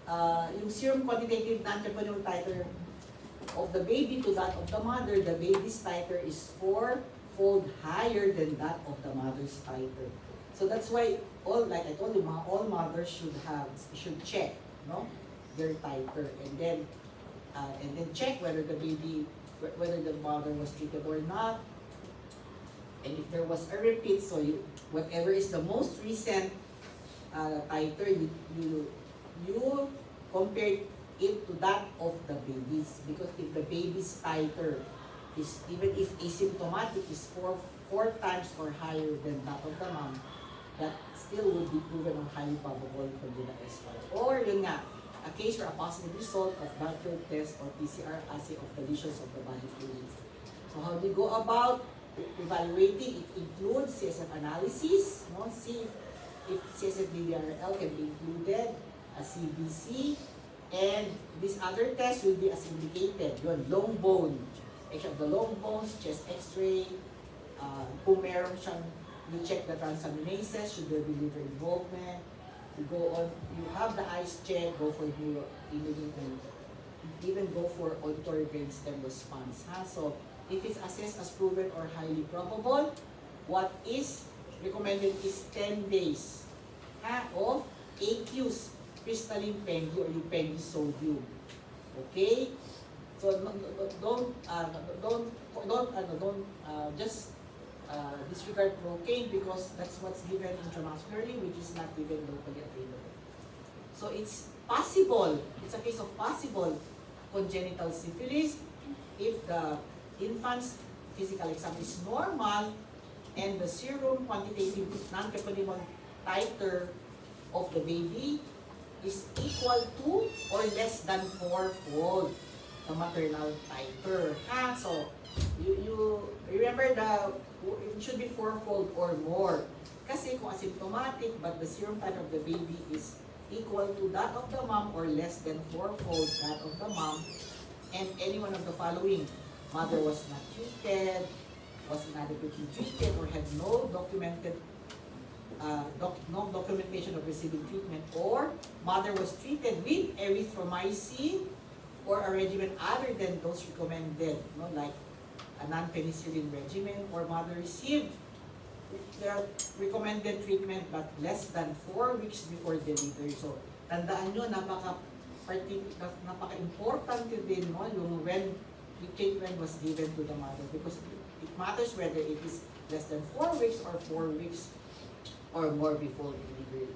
yung serum quantitative non-treponemal titer of the baby to that of the mother, the baby's titer is 4-fold higher than that of the mother's titer. So that's why like I told you, all mothers should check, no, their titer, and then check whether the mother was treated or not, and if there was a repeat, so whatever is the most recent titer, you compare it to that of the baby's, because if the baby's titer is, even if asymptomatic, is four times or higher than that of the mom, that still would be proven of highly probable congenital SY. Or yun nga, a case or a positive result of blood flow test or PCR assay of the lesions of the body fluids. So how do you go about evaluating? It includes CSF analysis, no? See if CSF BDRL can be included, a CBC, and this other test will be as indicated, yun, long bone, actually the long bones, chest x-ray, kung meron siyang, you check the transaminases, should there be liver involvement, you go on, you have the eyes check, go for neuroimaging, and even go for auditory brainstem response. So if it's assessed as proven or highly probable, what is recommended is 10 days of aqueous crystalline pendy or yung pendy sodium. Okay? So don't just disregard procaine, because that's what's given intramuscularly, which is not given locally available. So it's possible, it's a case of possible congenital syphilis if the infant's physical exam is normal and the serum quantitative non-treponema titer of the baby is equal to or less than 4-fold the maternal titer. So you remember it should be 4-fold or more. Kasi kung asymptomatic but the serum titer of the baby is equal to that of the mom or less than 4-fold that of the mom, and any one of the following: mother was not treated, was inadequately treated, or had no documentation of receiving treatment, or mother was treated with erythromycin or a regimen other than those recommended, like a non-penicillin regimen, or mother received the recommended treatment but less than 4 weeks before delivery. So tandaan nyo, napaka-importante din yung when the treatment was given to the mother, because it matters whether it is less than 4 weeks or 4 weeks or more before delivery.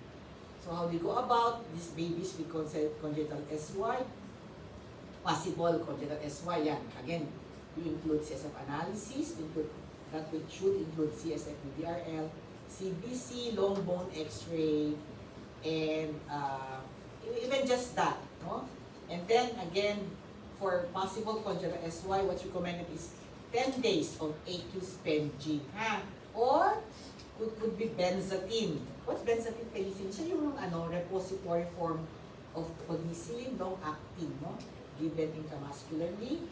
So how do you go about these babies with congenital SY? Possible congenital SY, yan. Again, you include CSF analysis, that which should include CSF BDRL, CBC, long bone X-ray, and even just that, no? And then again, for possible congenital SY, what's recommended is 10 days of aqueous PENG, or could be benzathine. What's benzathine? Penicillin. Siya yung repository form of penicillin, long-acting, no? Given intramuscularly.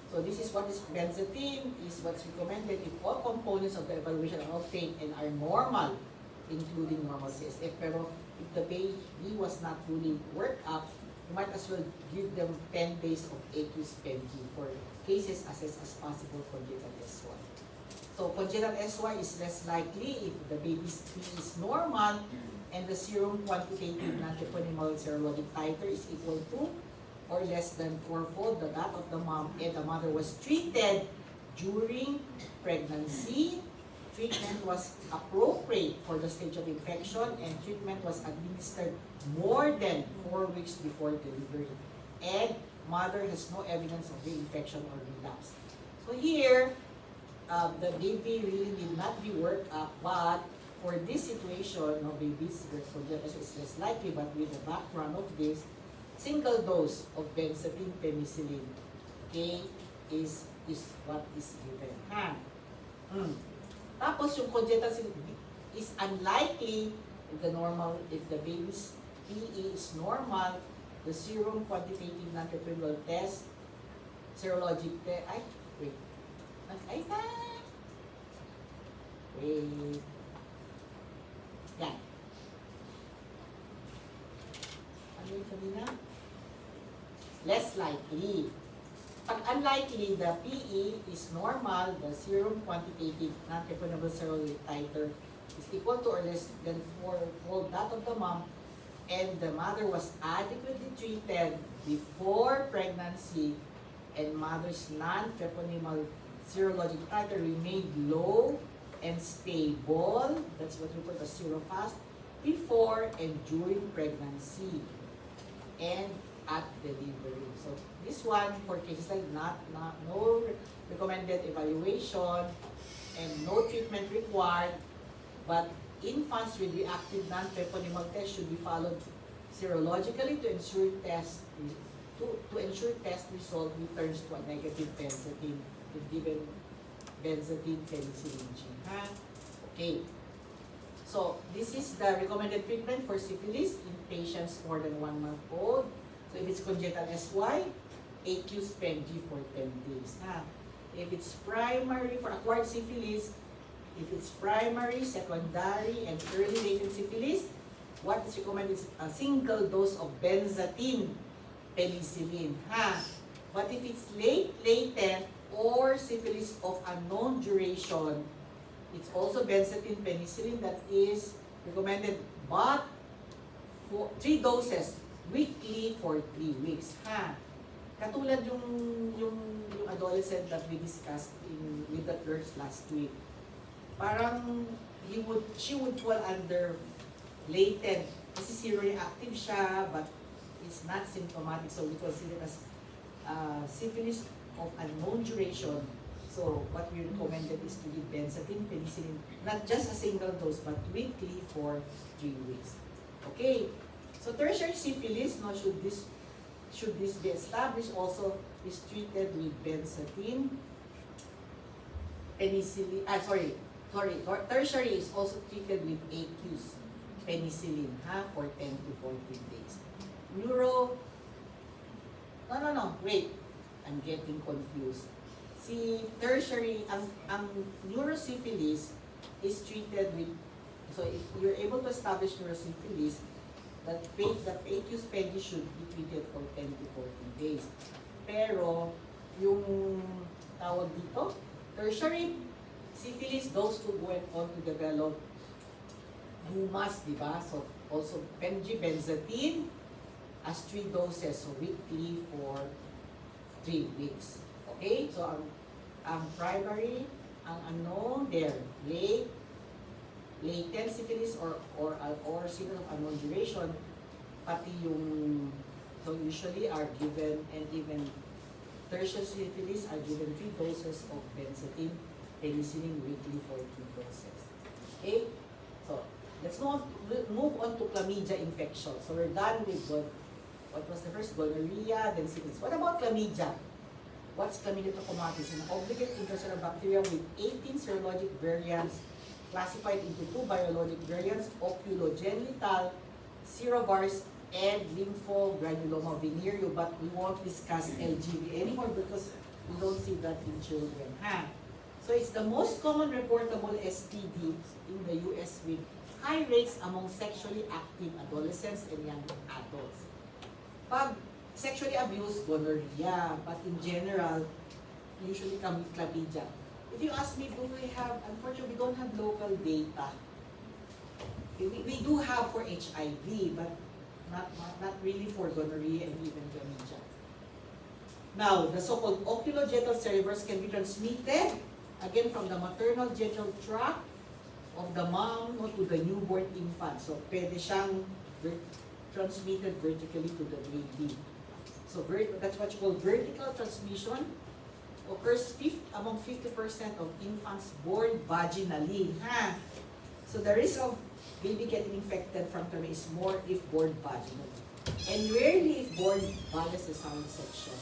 So this is what is benzathine, is what's recommended if all components of the evaluation are obtained and are normal, including normal CSF. Pero if the baby was not fully worked up, you might as well give them 10 days of aqueous PENG for cases assessed as possible congenital SY. So congenital SY is less likely if the baby's P is normal and the serum quantitative non-treponemal serologic titer is equal to or less than 4-fold that of the mom, and the mother was treated during pregnancy, treatment was appropriate for the stage of infection, and treatment was administered more than 4 weeks before delivery, and mother has no evidence of reinfection or relapse. So here, the baby really need not be worked up, but for this situation, no babies with congenital is less likely, but with the background of this, single dose of benzathine penicillin, okay, is what is given. Tapos yung congenital is unlikely if the baby's PE is normal, the serum quantitative non-treponema test, serologic test, wait. Yan. Ano yung kanina? Less likely. Pag unlikely, the PE is normal, the serum quantitative non-treponema steroid titer is equal to or less than fourfold that of the mom, and the mother was adequately treated before pregnancy, and mother's non-treponemal serologic titer remained low and stable, that's what we call the serofast, before and during pregnancy and at delivery. So this one for cases like no recommended evaluation and no treatment required, but infants with reactive non-treponemal test should be followed serologically to ensure test result returns to a negative benzathine if given benzathine penicillin G. Okay. So this is the recommended treatment for syphilis in patients more than 1 month old. So if it's congenital SY, AQ Speng G for 10 days. If it's primary for acquired syphilis, if it's primary, secondary, and early latent syphilis, what is recommended is a single dose of benzathine penicillin. But if it's late latent or syphilis of unknown duration, it's also benzathine penicillin that is recommended, but for 3 doses weekly for 3 weeks. Katulad yung adolescent that we discussed with the nurse last week. Parang she would fall under latent kasi seroreactive siya, but it's not symptomatic, so we consider as syphilis of unknown duration. So what we recommended is to give benzathine penicillin, not just a single dose, but weekly for 3 weeks. Okay, so tertiary syphilis, no, should this be established, also is treated with benzathine penicillin. Tertiary is also treated with AQs penicillin for 10 to 14 days. Wait, I'm getting confused. Si tertiary, ang neurosyphilis is treated with, so if you're able to establish neurosyphilis, that AQ Speng should be treated for 10 to 14 days. Pero, yung tawag dito, tertiary syphilis, those who went on to develop humas, di ba? So, also benzathine as 3 doses, so weekly for 3 weeks. Okay? So, ang primary, ang unknown, there, latent syphilis or syphilis of unknown duration, pati yung, so usually are given, and even tertiary syphilis are given 3 doses of benzathine penicillin weekly for 2 doses. Okay? So, let's move on to chlamydia infection. So, we're done with what was the first? Gonorrhea, then syphilis. What about chlamydia? What's Chlamydia trachomatis? An obligate intracellular bacterium with 18 serologic variants classified into 2 biologic variants, oculogenital, serovirus, and lymphogranuloma venereal. But we won't discuss LGV anymore because we don't see that in children. So it's the most common reportable STD in the US with high rates among sexually active adolescents and young adults. Pag sexually abused, gonorrhea, but in general, usually chlamydia. If you ask me, do we have, unfortunately, we don't have local data. We do have for HIV, but not really for gonorrhea and even chlamydia. Now, the so-called oculogenital serovirus can be transmitted, again, from the maternal genital tract of the mom to the newborn infant. So, pwede siyang transmitted vertically to the baby. So that's what you call vertical transmission. Occurs among 50% of infants born vaginally. So the risk of baby getting infected from chlamydia is more if born vaginally, and rarely if born via cesarean section.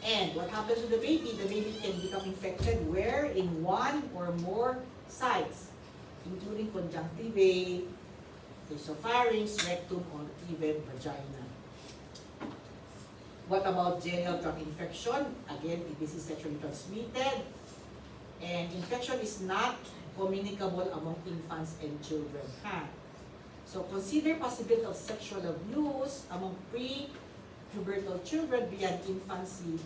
And what happens to the baby? The baby can become infected where in 1 or more sites, including conjunctivae, esophagus, rectum, or even vagina. What about genital tract infection? Again, this is sexually transmitted, and infection is not communicable among infants and children. So consider possibility of sexual abuse among pre-pubertal children beyond infancy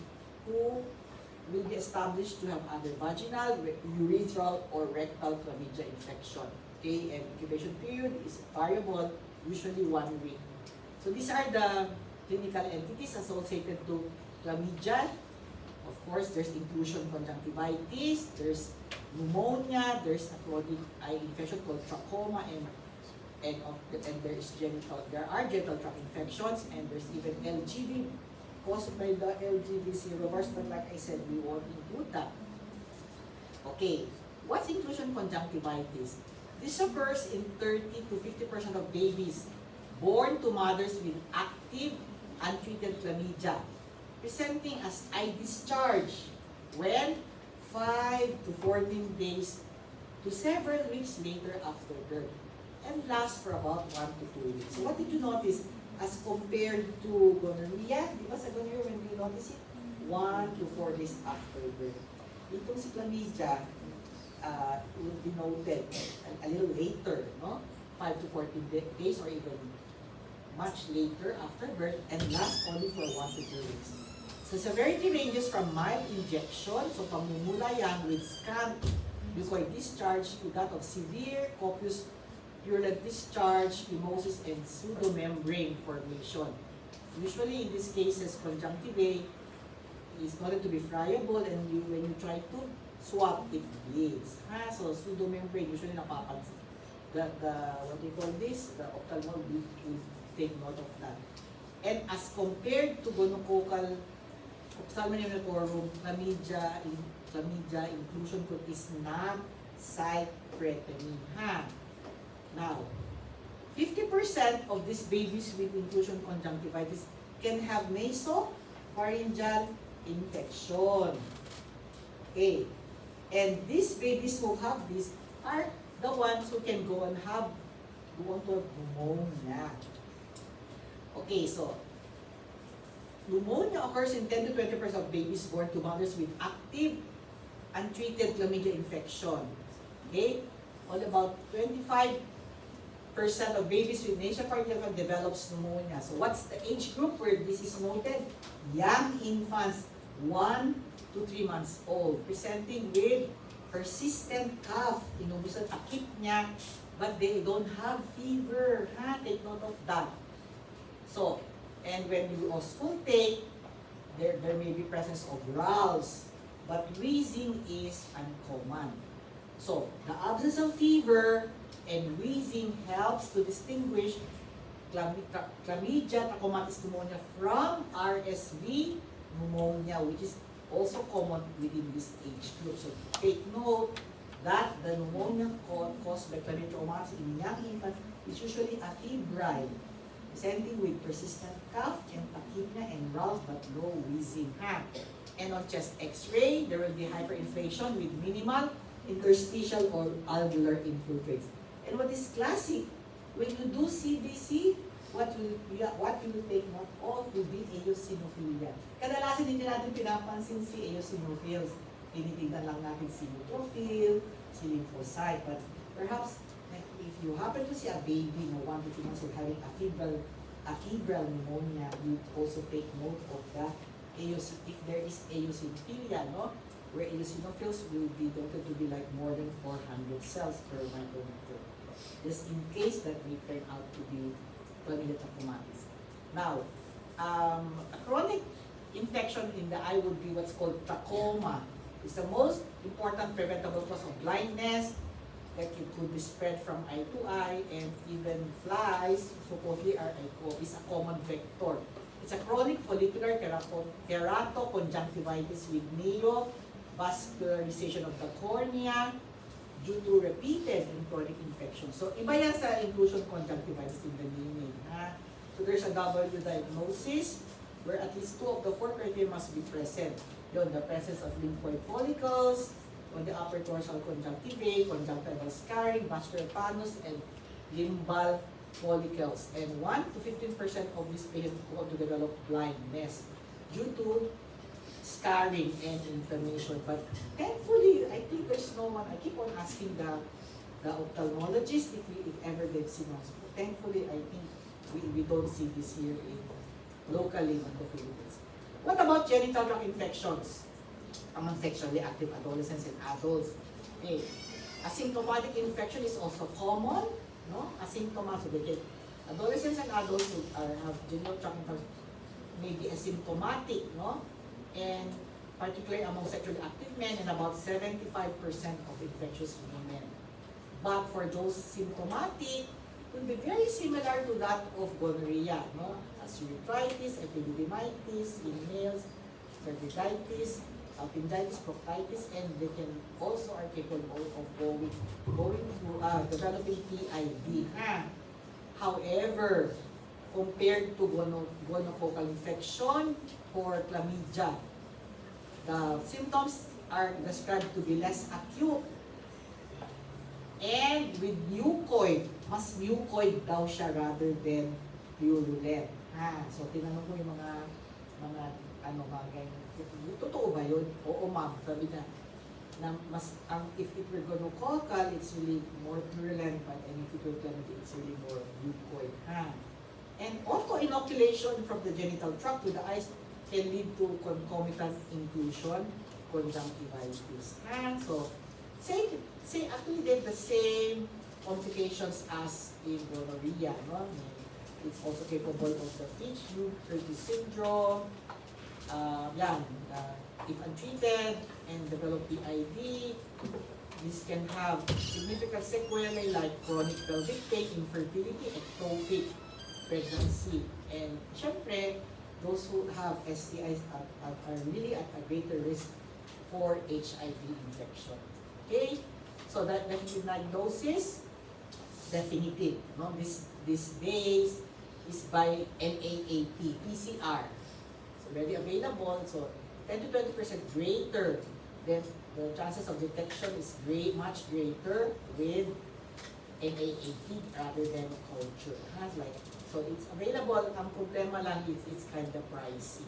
who will be established to have either vaginal, urethral, or rectal chlamydia infection. Okay, and incubation period is variable, usually 1 week. So these are the clinical entities associated to chlamydia. Of course, there's inclusion conjunctivitis, there's pneumonia, there's a chronic eye infection called trachoma, and there are genital tract infections, and there's even LGV caused by the LGV serovirus, but like I said, we won't include that. Okay, what's inclusion conjunctivitis? This occurs in 30 to 50% of babies born to mothers with active untreated chlamydia, presenting as eye discharge when 5 to 14 days to several weeks later after birth, and lasts for about 1 to 2 weeks. So what did you notice as compared to gonorrhea? Di ba sa gonorrhea, when you notice it? 1 to 4 days after birth. Itong si chlamydia, will be noted a little later, no? 5 to 14 days or even much later after birth, and lasts only for 1 to 2 weeks. So severity ranges from mild injection, so pamumula yan with scant mucoid discharge, to that of severe copious purulent discharge, emesis, and pseudomembrane formation. Usually in these cases, conjunctivae is noted to be friable, and when you try to swab, it bleeds. So pseudomembrane, usually napapansin. What do you call this? The ophthalmologist will take note of that. And as compared to gonococcal ophthalmopneumococcal chlamydia inclusion code is not cypretamy. Now, 50% of these babies with inclusion conjunctivitis can have nasopharyngeal infection. Okay. And these babies who have this are the ones who can go on to have pneumonia. Okay, so pneumonia occurs in 10 to 20% of babies born to mothers with active untreated chlamydia infection. Okay? All about 25% of babies with nasopharyngeal infection develops pneumonia. So what's the age group where this is noted? Young infants, 1 to 3 months old, presenting with persistent cough. Inubusan takip niya, but they don't have fever. Take note of that. So, and when you auscultate, there may be presence of rales, but wheezing is uncommon. So, the absence of fever and wheezing helps to distinguish chlamydia trachomatis pneumonia from RSV pneumonia, which is also common within this age group. So take note that the pneumonia caused by chlamydia trachomatis in young infants is usually a febrile, presenting with persistent cough and tachypnea and rales but no wheezing. And on chest X-ray, there will be hyperinflation with minimal interstitial or alveolar infiltrates. And what is classic, when you do CBC, what will you take note of will be eosinophilia. Kadalasan hindi natin pinapansin si eosinophils. Tinitingnan lang natin si neutrophil, si lymphocyte. But perhaps, if you happen to see a baby no 1 to 2 months old having a febrile pneumonia, you also take note of that. If there is eosinophilia, no? Where eosinophils will be noted to be like more than 400 cells per micrometer. Just in case that may turn out to be chlamydia trachomatis. Now, a chronic infection in the eye would be what's called trachoma. It's the most important preventable cause of blindness, that it could be spread from eye to eye, and even flies, supposedly is a common vector. It's a chronic follicular keratoconjunctivitis with neovascularization of the cornea due to repeated and chronic infection. So, iba yan sa inclusion conjunctivitis in the meaning. So, there's a double diagnosis where at least 2 of the 4 criteria must be present. Yun, the presence of lymphoid follicles on the upper dorsal conjunctivae, conjunctival scarring, vascular panos, and limbal follicles. And 1 to 15% of these patients go on to develop blindness due to scarring and inflammation. But thankfully, I think there's no one. I keep on asking the ophthalmologist if ever they've seen us. But thankfully, I think we don't see this here locally in the Philippines. What about genital tract infections among sexually active adolescents and adults? Okay. Asymptomatic infection is also common, no? Asymptomatic, so they get adolescents and adults who have genital tract infection may be asymptomatic, no? And particularly among sexually active men and about 75% of infectious women. But for those symptomatic, it will be very similar to that of gonorrhea, no? As urethritis, epididymitis in males, cervicitis, appendicitis, proctitis, and they can also are capable of going to developing PID. However, compared to gonococcal infection or chlamydia, the symptoms are described to be less acute. And with mucoid, mas mucoid daw siya rather than purulent. So tinanong ko yung mga bagay. Totoo ba yun? Oo ma'am, sabi na mas if it were gonococcal, it's really more purulent, but if it were chlamydia, it's really more mucoid. And auto-inoculation from the genital tract to the eyes can lead to concomitant inclusion, conjunctivitis. So, actually they have the same complications as in gonorrhea, no? It's also capable of the Fitch-Curtis syndrome, if untreated and develop PID, this can have significant sequelae like chronic pelvic pain, infertility, ectopic pregnancy. And syempre, those who have STIs are really at a greater risk for HIV infection. Okay? So that definitive diagnosis, definitive. No? These days is by NAAP, PCR. So already available. So 10 to 20% greater. Then the chances of detection is much greater with NAAP rather than culture. So it's available. Ang problema lang is it's kind of pricey.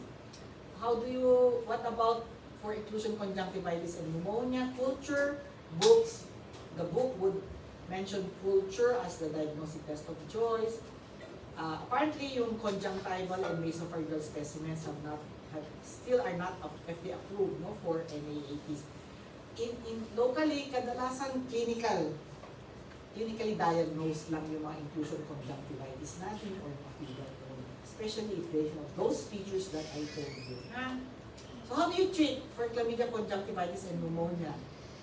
What about for inclusion conjunctivitis and pneumonia? Culture, books. The book would mention culture as the diagnostic test of choice. Apparently, yung conjunctival and nasopharyngeal specimens still are not FDA approved, no, for NAAPs. In locally, kadalasan clinically diagnosed lang yung mga inclusion conjunctivitis natin or fever, especially if they have those features that I told you. So how do you treat for chlamydia, conjunctivitis, and pneumonia?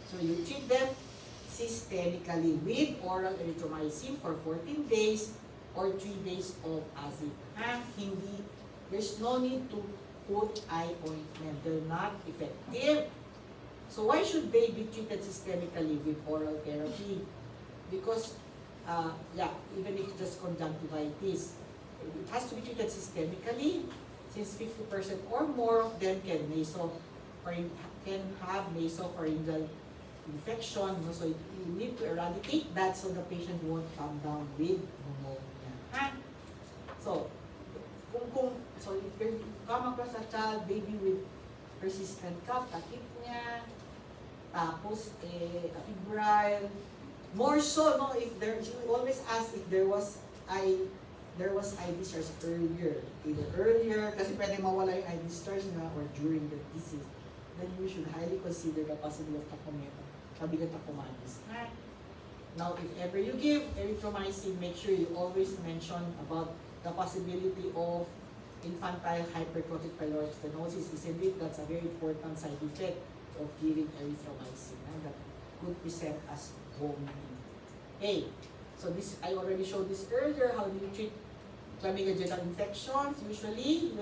So you treat them systemically with oral erythromycin for 14 days or 3 days of acid. There's no need to put eye ointment. They're not effective. So why should they be treated systemically with oral therapy? Because, even if just conjunctivitis, it has to be treated systemically since 50% or more of them can have nasopharyngeal infection. No? So you need to eradicate that so the patient won't come down with pneumonia. So, if you come across a child, baby with persistent cough, takip niya, tapos febrile, more so, no, if you always ask if there was eye discharge earlier, kasi pwede mawala yung eye discharge na or during the disease, then you should highly consider the possibility of Kabinet Tachymonas. Now, if ever you give erythromycin, make sure you always mention about the possibility of infantile hypertrophic pyloric stenosis. Isn't it? That's a very important side effect of giving erythromycin. That could present as vomiting. Okay, so this I already showed this earlier. How do you treat chlamydia genital infections? Usually,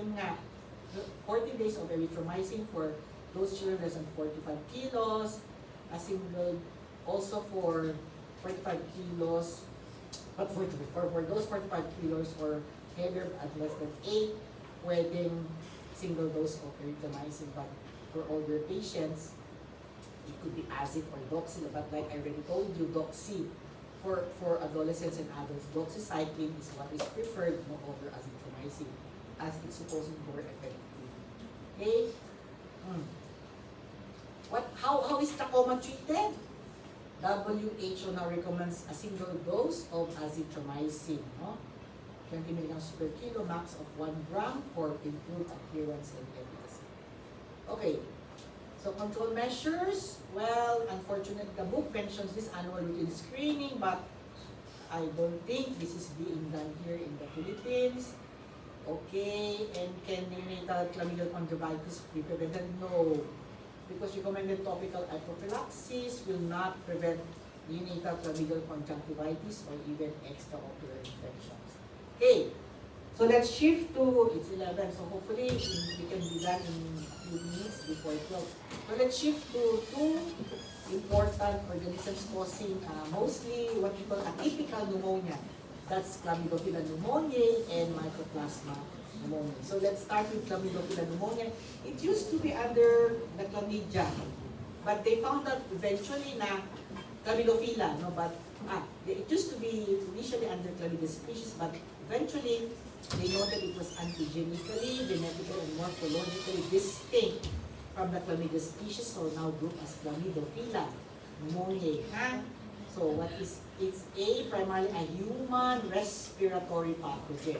14 days of erythromycin for those children less than 45 kilos, a single also for 45 kilos, but for those 45 kilos or heavier at less than 8, pwedeng single dose of erythromycin. But for older patients, it could be acid or doxy, but like I already told you, doxy for adolescents and adults, doxycycline is what is preferred over azithromycin, as it's supposed to be more effective. Okay? How is trachoma treated? WHO now recommends a single dose of azithromycin, 20 milligrams per kilo, max of 1 gram for improved appearance and efficacy. Okay. So control measures, well, unfortunately, the book mentions this annual routine screening, but I don't think this is being done here in the Philippines. Okay, and can neonatal chlamydial conjunctivitis be prevented? No, because recommended topical prophylaxis will not prevent neonatal chlamydial conjunctivitis or even extraocular infections. Okay, so let's shift to, it's 11, so hopefully we can be done in a few minutes before 12. So let's shift to two important organisms causing mostly what we call atypical pneumonia. That's Chlamydophila pneumoniae and Mycoplasma pneumoniae. So let's start with Chlamydophila pneumoniae. It used to be under the chlamydia, but they found out eventually na Chlamydophila, no? But it used to be initially under chlamydia species, but eventually they noted it was antigenically, genetically, and morphologically distinct from the chlamydia species, so now grouped as Chlamydophila pneumoniae. So what is, it's primarily a human respiratory pathogen.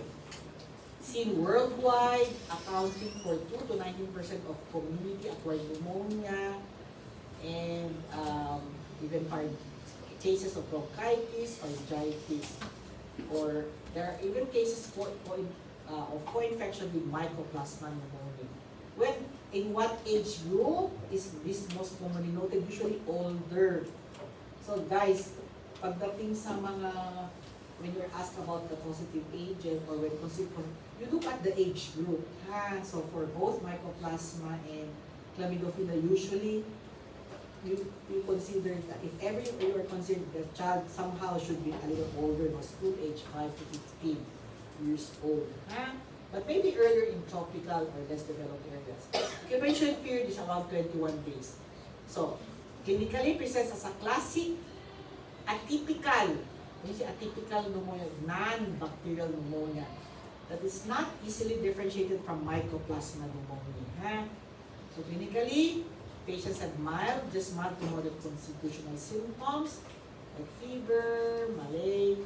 Seen worldwide, accounting for 2 to 19% of community-acquired pneumonia, and even for cases of bronchitis or gingivitis. Or there are even cases of co-infection with Mycoplasma pneumoniae. When, in what age group is this most commonly noted? Usually older. So guys, pagdating sa mga, when you're asked about the positive agent or when you look at the age group. So for both Mycoplasma and Chlamydophila, usually you consider that if ever you are considered the child somehow should be a little older, no, school age 5 to 15 years old. But maybe earlier in tropical or less developed areas. Incubation period is about 21 days. So, clinically presents as a classic atypical, when you say atypical pneumonia, non-bacterial pneumonia that is not easily differentiated from Mycoplasma pneumonia. So clinically, patients have mild, just mild to moderate constitutional symptoms like fever, malaise,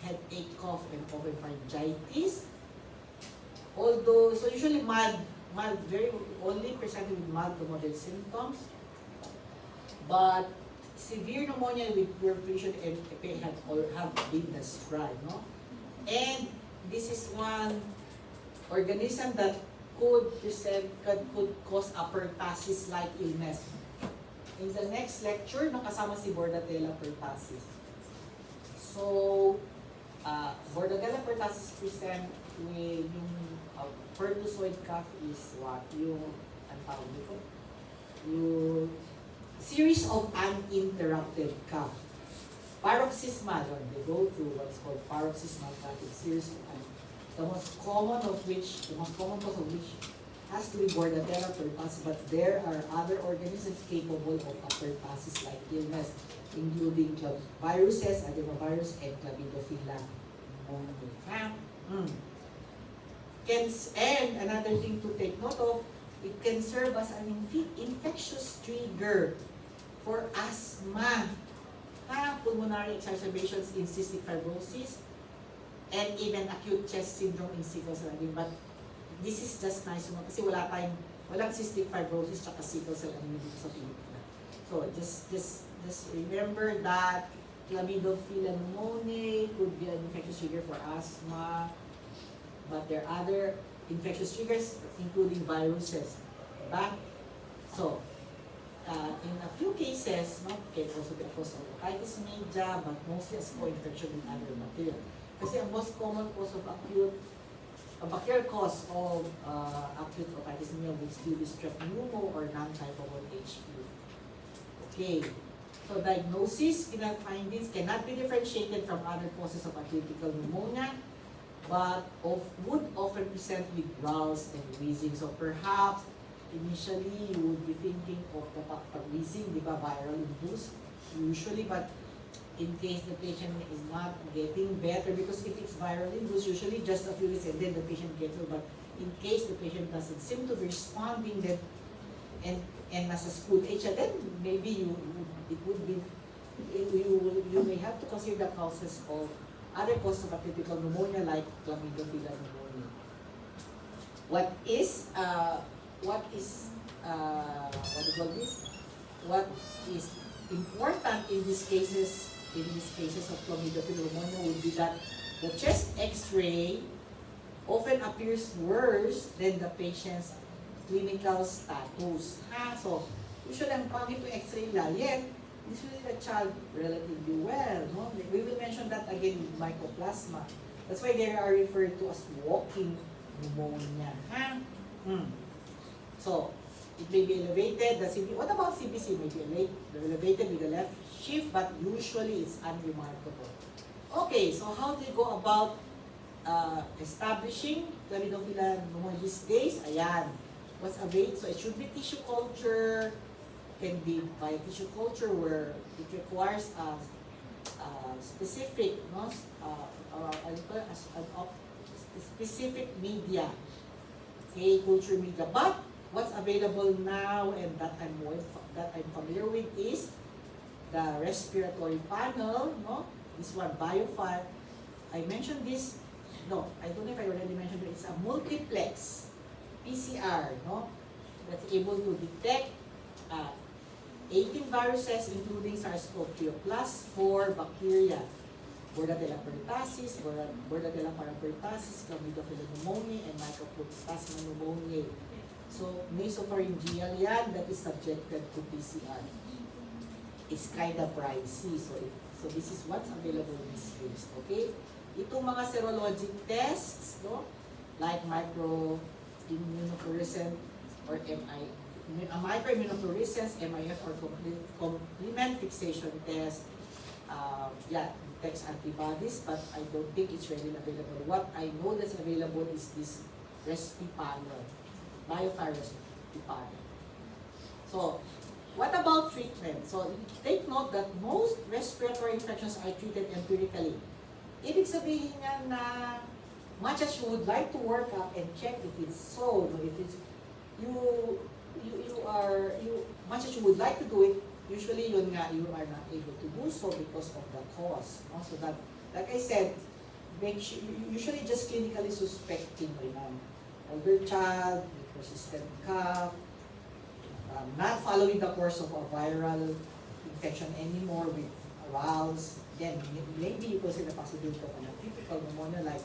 headache, cough, and often pharyngitis. Although, so usually mild, very only presented with mild to moderate symptoms. But severe pneumonia with perfusion and pain have been described, no? And this is one organism that could cause a pertussis-like illness. In the next lecture, kasama si Bordetella pertussis. So, Bordetella pertussis present with yung pertussoid cough is what? Yung, ang tawag nito? Yung series of uninterrupted cough. Paroxysmal, they go to what's called paroxysmal cough. It's series of the most common cause of which has to be Bordetella pertussis, but there are other organisms capable of a pertussis-like illness, including viruses, adenovirus, and Chlamydophila pneumoniae. And another thing to take note of, it can serve as an infectious trigger for asthma, pulmonary exacerbations in cystic fibrosis, and even acute chest syndrome in sickle cell anemia. But this is just nice, kasi walang cystic fibrosis at sickle cell anemia dito sa Pilipinas. So just remember that Chlamydophila pneumoniae could be an infectious trigger for asthma, but there are other infectious triggers, including viruses. So, in a few cases, can also be a cause of otitis media, but mostly as co-infection with other material. Kasi ang most common cause of bacterial cause of acute otitis media would still be strep pneumo or non-typhoid HP. Okay. So diagnosis, findings cannot be differentiated from other causes of atypical pneumonia, but would often present with growls and wheezing. So perhaps initially you would be thinking of the wheezing, viral induced usually, but in case the patient is not getting better, because if it's viral induced, usually just a few weeks and then the patient gets well. But in case the patient doesn't seem to be responding, then and as a school age, then maybe you may have to consider the causes of other causes of atypical pneumonia like Chlamydophila pneumoniae. What is what is, what do you call this? What is important in these cases of chlamydia pneumonia would be that the chest X-ray often appears worse than the patient's clinical status. So, usually ang pangit yung X-ray lang, yet, usually the child relatively well. No? We will mention that again with mycoplasma. That's why they are referred to as walking pneumonia. So, it may be elevated. What about CBC? May be elevated with the left shift, but usually it's unremarkable. Okay, so how do you go about establishing chlamydophila pneumonia these days? Ayan. What's available? So it should be tissue culture. Can be by tissue culture where it requires a specific, specific media. Okay, culture media. But what's available now and that I'm familiar with is the respiratory panel. No, this one BioFire. I mentioned this. No, I don't know if I already mentioned it. It's a multiplex PCR, no, that's able to detect 18 viruses, including SARS-CoV-2 plus 4 bacteria, Bordetella pertussis, Bordetella parapertussis, Chlamydophila pneumoniae, and Mycoplasma pneumoniae. So, nasopharyngeal yan that is subjected to PCR. It's kind of pricey, so this is what's available these days, okay? Itong mga serologic tests, no, like microimmunofluorescence or microimmunofluorescence, MIF, or complement fixation test, detects antibodies, but I don't think it's readily available. What I know that's available is this recipe panel, BioFire recipe panel. So, what about treatment? So, take note that most respiratory infections are treated empirically. Ibig sabihin nga na much as you would like to work up and check if it's so, if it's much as you would like to do it, usually yun nga you are not able to do so because of the cause. No? So that, like I said, usually just clinically suspecting older child with persistent cough, not following the course of a viral infection anymore with RALs. Then maybe you consider the possibility of an atypical pneumonia like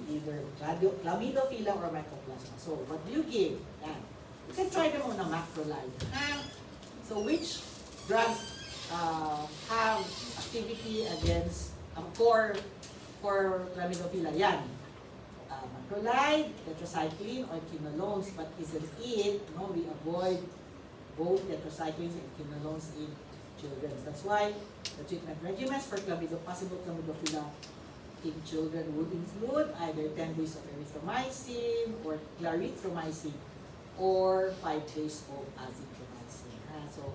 either chlamydophila or mycoplasma. So what do you give? Yan. You can try them on a macrolide. So which drugs have activity against for chlamydophila? Yan. Macrolide, tetracycline, or quinolones, but isn't it? No, we avoid both tetracyclines and quinolones in children. That's why the treatment regimens for possible chlamydophila in children would include either 10 days of erythromycin or clarithromycin or 5 days of azithromycin. So,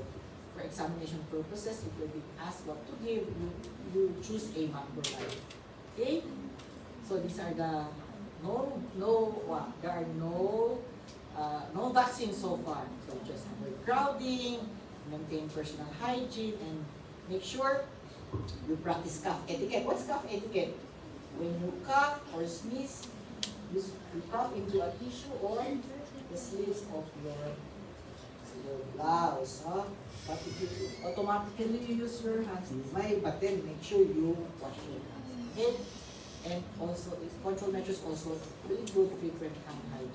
for examination purposes, if you're being asked what to give, you choose a macrolide. Okay? So these are the there are no vaccines so far. So just avoid crowding, maintain personal hygiene, and make sure you practice cough etiquette. What's cough etiquette? When you cough or sneeze, you cough into a tissue or the sleeves of your blouse. But if you automatically use your hands, but then make sure you wash your hands. Okay? And also, control measures also really good frequent hand hygiene.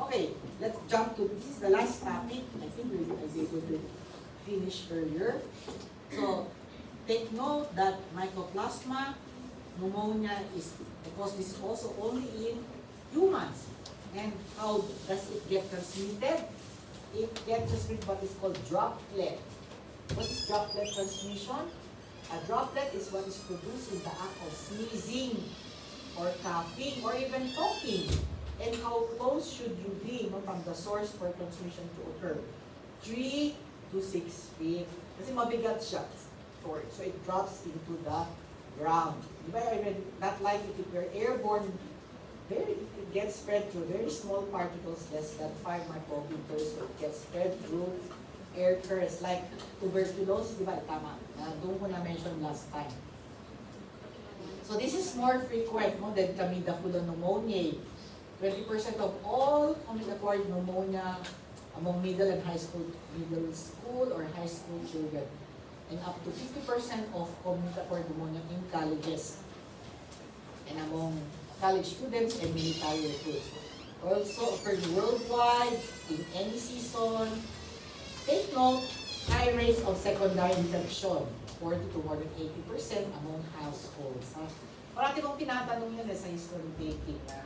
Okay, let's jump to, this is the last topic. I think we will be able to finish earlier. So, take note that mycoplasma pneumonia is, because this is also only in humans. And how does it get transmitted? It gets transmitted what is called droplet. What is droplet transmission? A droplet is what is produced in the act of sneezing or coughing or even talking. And how close should you be from the source for transmission to occur? 3 to 6 feet. Kasi mabigat siya. So it drops into the ground. Diba? Not like if it were airborne, it gets spread through very small particles, less than 5 micrometers. So it gets spread through air currents. Like tuberculosis, diba? Tama. Doon ko na-mention last time. So this is more frequent than Chlamydophila pneumoniae. 20% of all commonly acquired pneumonia among middle school or high school children, and up to 50% of communicable pneumonia in colleges, and among college students and military recruits. Also occurred worldwide in any season. Take note, high rates of secondary infection, 40 to more than 80% among households. Ha? Parati kong tinatanong yun sa history taking na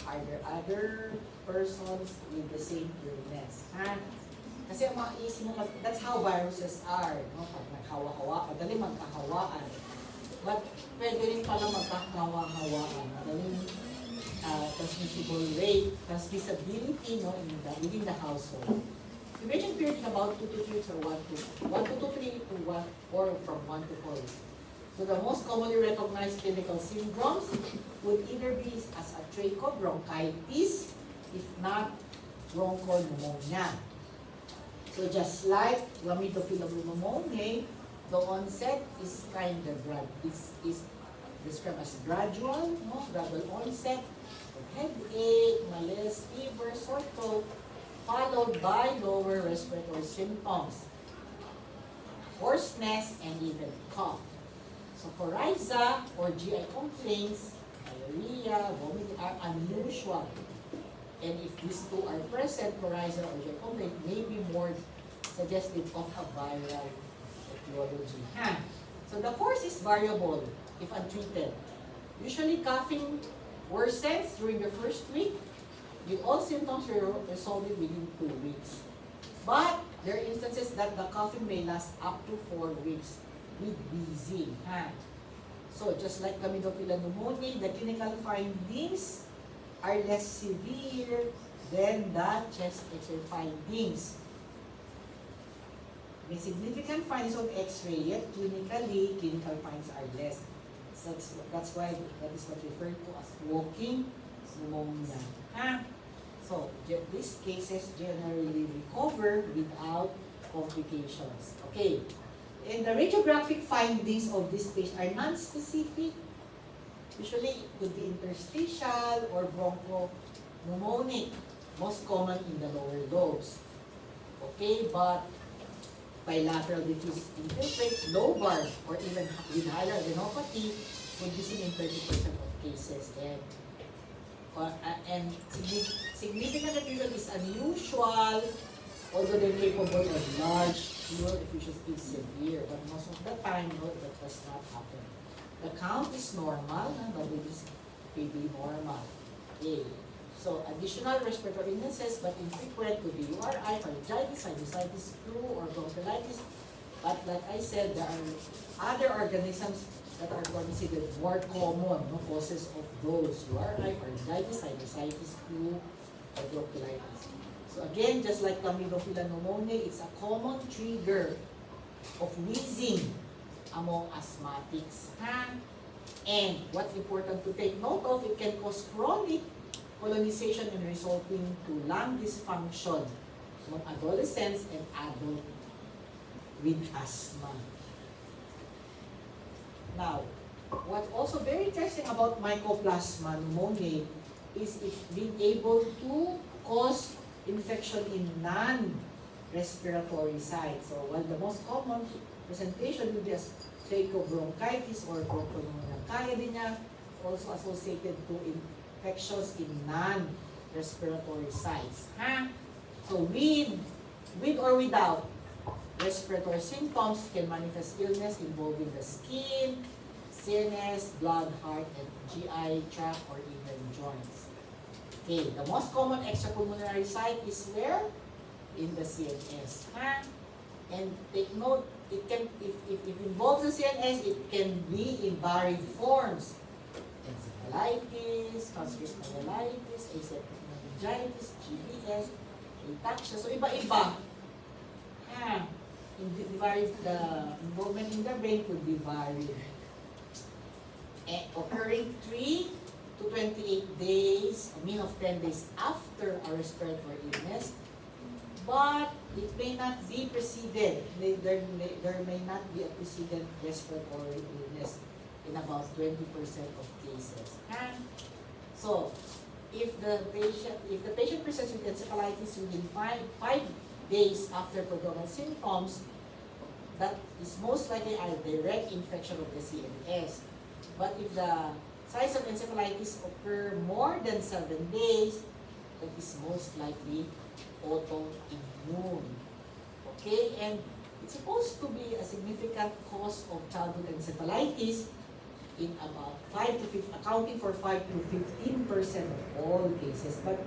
are there other persons with the same illness? Ha? Kasi ang maisip mo, that's how viruses are. No? Pag naghawa-hawa, madali magkahawaan. But pwede rin pala magkakahawa-hawaan. Madaling transmissible rate, transmissibility within the household. Incubation period is about 2 to 3 weeks or 1 to 3 to 1 or from 1 to 4 weeks. So the most commonly recognized clinical syndromes would either be as a trachobronchitis, if not bronchopneumonia. So just like Chlamydophila pneumoniae, the onset is is described as gradual onset of headache, malaise, fever, sore throat, followed by lower respiratory symptoms, hoarseness, and even cough. So coryza or GI complaints, diarrhea, vomiting are unusual. And if these two are present, coryza or GI complaint may be more suggestive of a viral etiology. So the course is variable if untreated. Usually coughing worsens during the first week, with all symptoms resolving within 2 weeks. But there are instances that the coughing may last up to 4 weeks with wheezing. So just like Chlamydophila pneumoniae, the clinical findings are less severe than the chest X-ray findings. May significant findings on X-ray, yet clinically, clinical findings are less. So that's why that is what referred to as walking pneumonia. So these cases generally recover without complications. Okay. And the radiographic findings of this patient are non-specific. Usually it could be interstitial or bronchopneumonic, most common in the lower lobes. Okay, but bilateral diffuse infiltrates, lobar, or even with hilar adenopathy would be seen in 30% of cases. And significant effusion is unusual, although they're capable of large pleural effusions is severe, but most of the time, that does not happen. The count is normal, but it is pretty normal. Okay. So additional respiratory illnesses, but infrequent could be URI, pharyngitis, sinusitis, flu, or bronchiolitis. But like I said, there are other organisms that are considered more common causes of those URI, pharyngitis, sinusitis, flu, or bronchiolitis. So again, just like Chlamydophila pneumoniae, it's a common trigger of wheezing among asthmatics. And what's important to take note of, it can cause chronic colonization and resulting to lung dysfunction among adolescents and adults with asthma. Now, what's also very interesting about Mycoplasma pneumoniae is it's being able to cause infection in non-respiratory sites. So while the most common presentation will be as trachobronchitis or bronchopneumonia, kaya din niya also associated to infections in non-respiratory sites. So with or without respiratory symptoms can manifest illness involving the skin, CNS, blood, heart, and GI tract or even joints. Okay, the most common extrapulmonary site is where? In the CNS. And take note, it can, if it involves the CNS, it can be in varied forms. Encephalitis, transverse myelitis, aseptic meningitis, GBS, ataxia. So iba-iba. The involvement in the brain could be varied. Occurring 3 to 28 days, a mean of 10 days after a respiratory illness, but it may not be preceded. There may not be a precedent respiratory illness in about 20% of cases. So, if the patient presents with encephalitis within 5 days after prodromal symptoms, that is most likely a direct infection of the CNS. But if the signs of encephalitis occur more than 7 days, that is most likely autoimmune. Okay, and it's supposed to be a significant cause of childhood encephalitis in about 5 to 15, accounting for 5 to 15% of all cases. But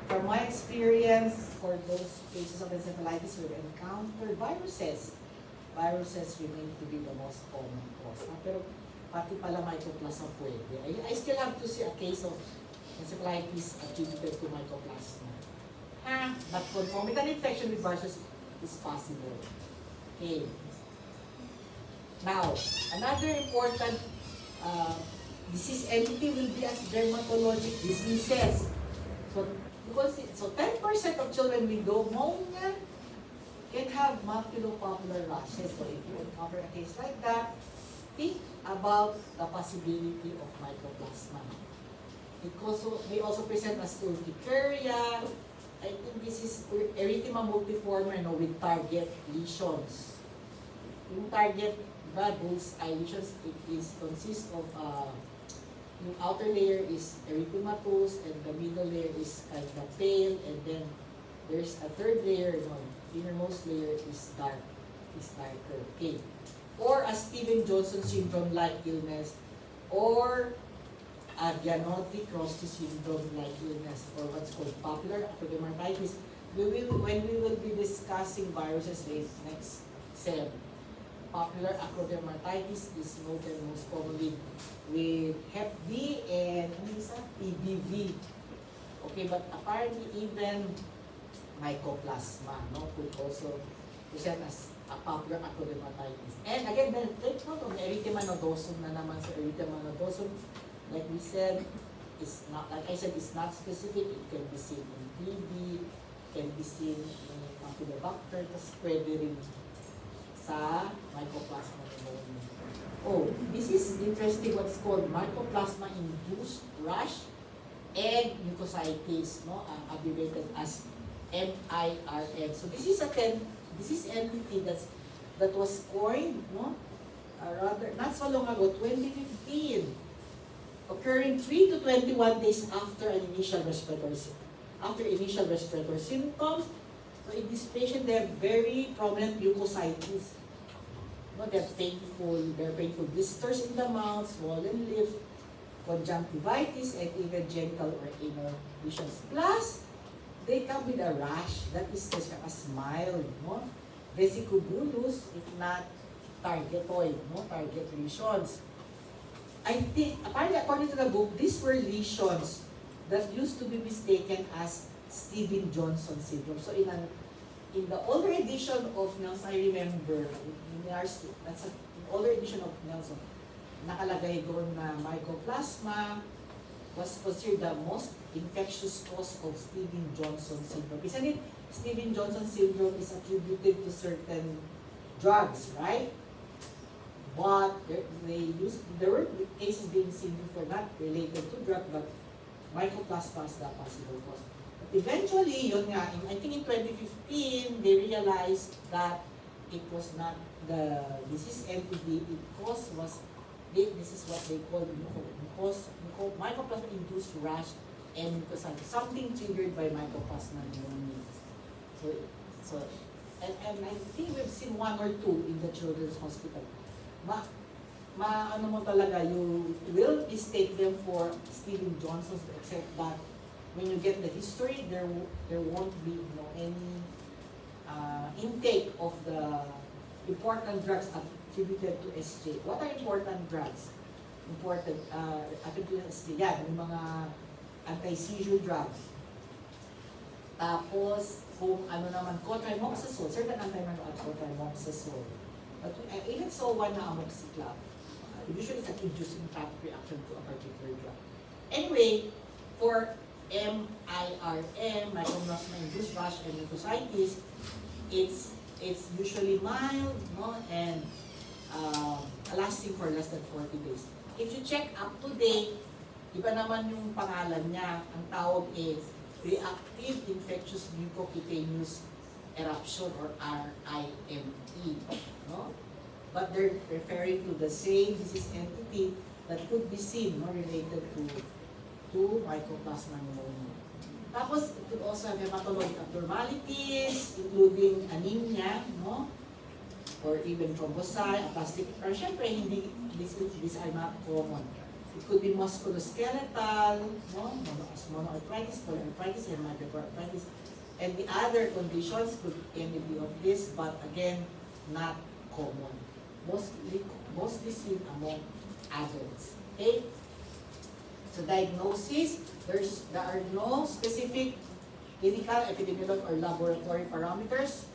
from my experience, for those cases of encephalitis we've encountered viruses remain to be the most common cause. Pero pati pala mycoplasma pwede. I still have to see a case of encephalitis attributed to mycoplasma. But concomitant infection with viruses is possible. Okay. Now, another important disease entity will be as dermatologic diseases. So, 10% of children with pneumonia can have maculopapular rashes. So, if you encounter a case like that, think about the possibility of mycoplasma. They also present as urticaria. I think this is erythema multiforme with target lesions. Yung target bullseye lesions, consists of yung outer layer is erythematous and the middle layer is kind of pale, and then there's a third layer, innermost layer is darker. Okay. Or a Steven-Johnson syndrome-like illness, or a Gianotti-Crosty syndrome-like illness, or what's called papillary acrodermatitis. When we will be discussing viruses in next SEM, papillary acrodermatitis is noted most commonly with Hep B and EBV. Okay, but apparently even mycoplasma could also present as a papillary acrodermatitis. And again, take note of the erythema nodosum na naman sa erythema nodosum. Like we said, it's not not specific. It can be seen in TB, can be seen in Campylobacter, tapos pwede rin sa Mycoplasma pneumoniae. Oh, this is interesting, what's called mycoplasma-induced rash and mucositis, abbreviated as MIRM. So this is entity that was coined, rather not so long ago, 2015. Occurring 3 to 21 days after initial respiratory symptoms. So in this patient, they have very prominent mucositis. They have painful blisters in the mouth, swollen lips, conjunctivitis, and even genital or anal lesions. Plus, they come with a rash that is just a mild, vesicobulous, if not targetoid, target lesions. I think, apparently according to the book, these were lesions that used to be mistaken as Steven-Johnson syndrome. So in the older edition of Nelson, I remember, that's an older edition of Nelson, nakalagay doon na mycoplasma was considered the most infectious cause of Steven-Johnson syndrome. Isn't it, Steven-Johnson syndrome is attributed to certain drugs, right? But there were cases being seen before not related to drug, but mycoplasma is the possible cause. But eventually, I think in 2015, they realized that it was not the disease entity. This is what they call mycoplasma-induced rash and mucositis, something triggered by mycoplasma pneumoniae. And I think we've seen 1 or 2 in the children's hospital. Ano mo talaga, you will mistake them for Steven-Johnson's, except that when you get the history, there won't be any intake of the important drugs attributed to SJ. What are important drugs? Attributed to SJ. Yan, yung mga anti-seizure drugs. Tapos, kung cotrimoxazole, certain cotrimoxazole. But even so, one na amoxicillin. Usually it's an inducing traffic reaction to a particular drug. Anyway, for MIRM, mycoplasma-induced rash and mucositis, it's usually mild, and lasting for less than 40 days. If you check up to date, Iba naman yung pangalan niya. Ang tawag is reactive infectious mucocutaneous eruption or RIME. No? But they're referring to the same disease entity that could be seen, no, related to Mycoplasma pneumonia. Tapos, it could also have hematologic abnormalities, including anemia, no? Or even thrombocyte, aplastic, or syempre, hindi, these are not common. It could be musculoskeletal, no? Monoarthritis, polyarthritis, and microarthritis. And the other conditions could any be of this, but again, not common. Mostly seen among adults. Okay? So diagnosis, there are no specific clinical, epidemiological, or laboratory parameters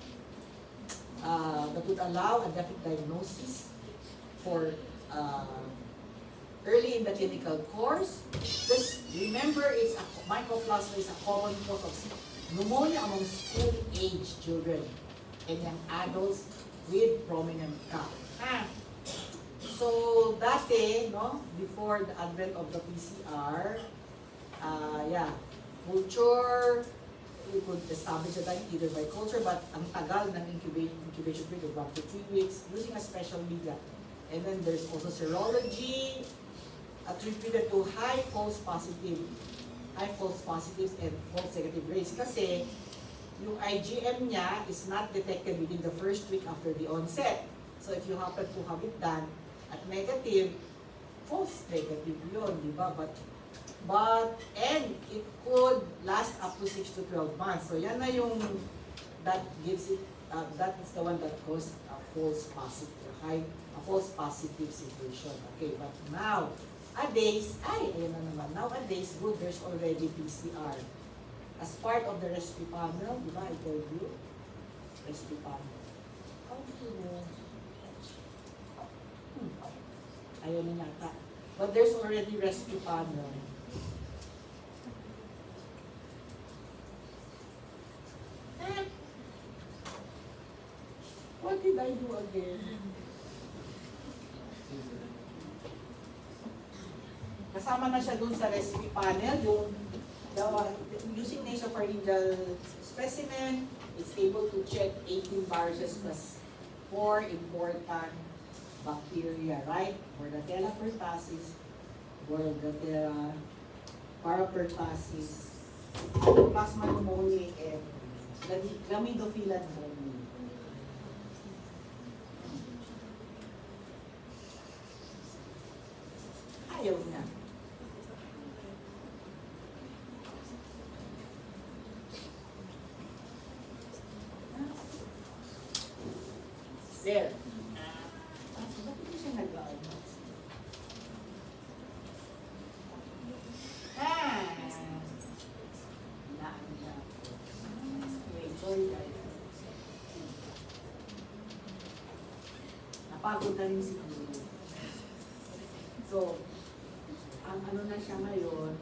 that would allow a definite diagnosis for early in the clinical course. Just remember, mycoplasma is a common cause of pneumonia among school-age children and young adults with prominent cough. So, dati, no, before the advent of the PCR, culture, we could establish that either by culture, but ang tagal ng incubation period of up to 3 weeks using a special media. And then there's also serology, attributed to high false positives and false negative rates. Kasi, yung IgM niya is not detected within the first week after the onset. So, if you happen to have it done at negative, false negative yun, di ba? And it could last up to 6 to 12 months. So, yan na yung, that gives it, that is the one that caused a false positive situation. Okay, but nowadays, there's already PCR. As part of the recipe panel, di ba, I told you, recipe panel. How do you know? Ayaw na yata. But there's already recipe panel. What did I do again? Kasama na siya dun sa recipe panel, using nasopharyngeal specimen, it's able to check 18 viruses plus 4 important bacteria, right? Bordetella pertussis, Bordetella parapertussis, Plasma pneumoniae, and Chlamydophila pneumoniae. Ayaw na. There. Bakit hindi siya nag-ano? Wait, sorry guys. Napagod na rin siguro. So, ang ano na siya ngayon,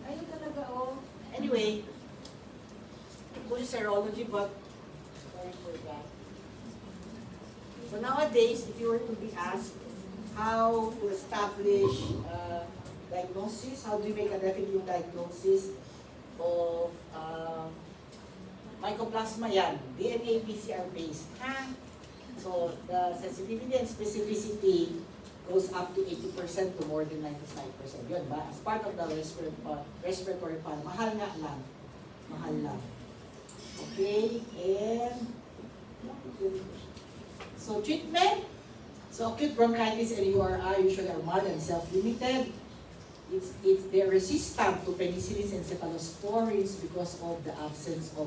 ayun talaga, oh. Anyway, full serology, but sorry for that. So nowadays, if you were to be asked how to establish diagnosis, how do you make a definitive diagnosis of mycoplasma, yan, DNA PCR based. So the sensitivity and specificity goes up to 80% to more than 95%. Yun ba? As part of the respiratory panel, mahal nga lang. Mahal lang. Okay, and so treatment. So acute bronchitis and URI usually are mild and self-limited. They're resistant to penicillins and cephalosporins because of the absence of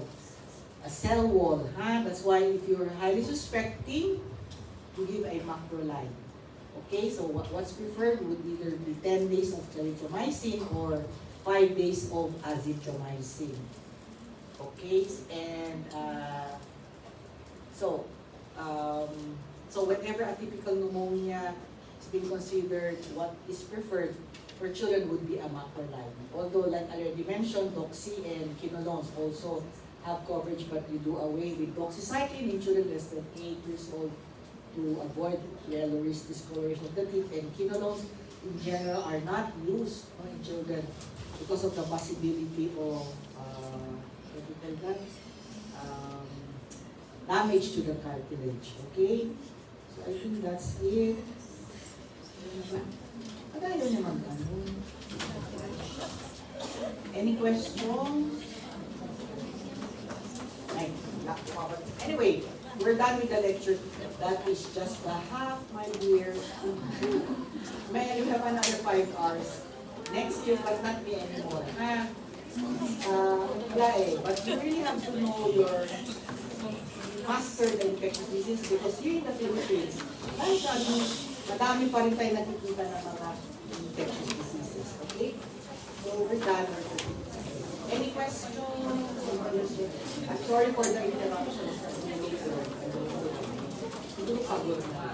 a cell wall. That's why if you're highly suspecting, to give a macrolide. Okay, so what's preferred would either be 10 days of clarithromycin or 5 days of azithromycin. Okay, and so whenever atypical pneumonia is being considered, what is preferred for children would be a macrolide. Although, like I already mentioned, doxy and quinolones also have coverage, but you do away with doxycycline in children less than 8 years old to avoid yellowish discoloration of the teeth, and quinolones in general are not used in children because of the possibility of what do you call that? Damage to the cartilage. Okay? So I think that's it. Padayon naman ano. Any questions? Anyway, we're done with the lecture. That is just the half, my dear. May you have another 5 hours. Next year, but not me anymore. But you really have to know your master the infectious disease because here in the Philippines, madami pa rin tayo nakikita ng mga infectious diseases. Okay? So we're done. Any questions? I'm sorry for the interruptions. Siguro pagod na.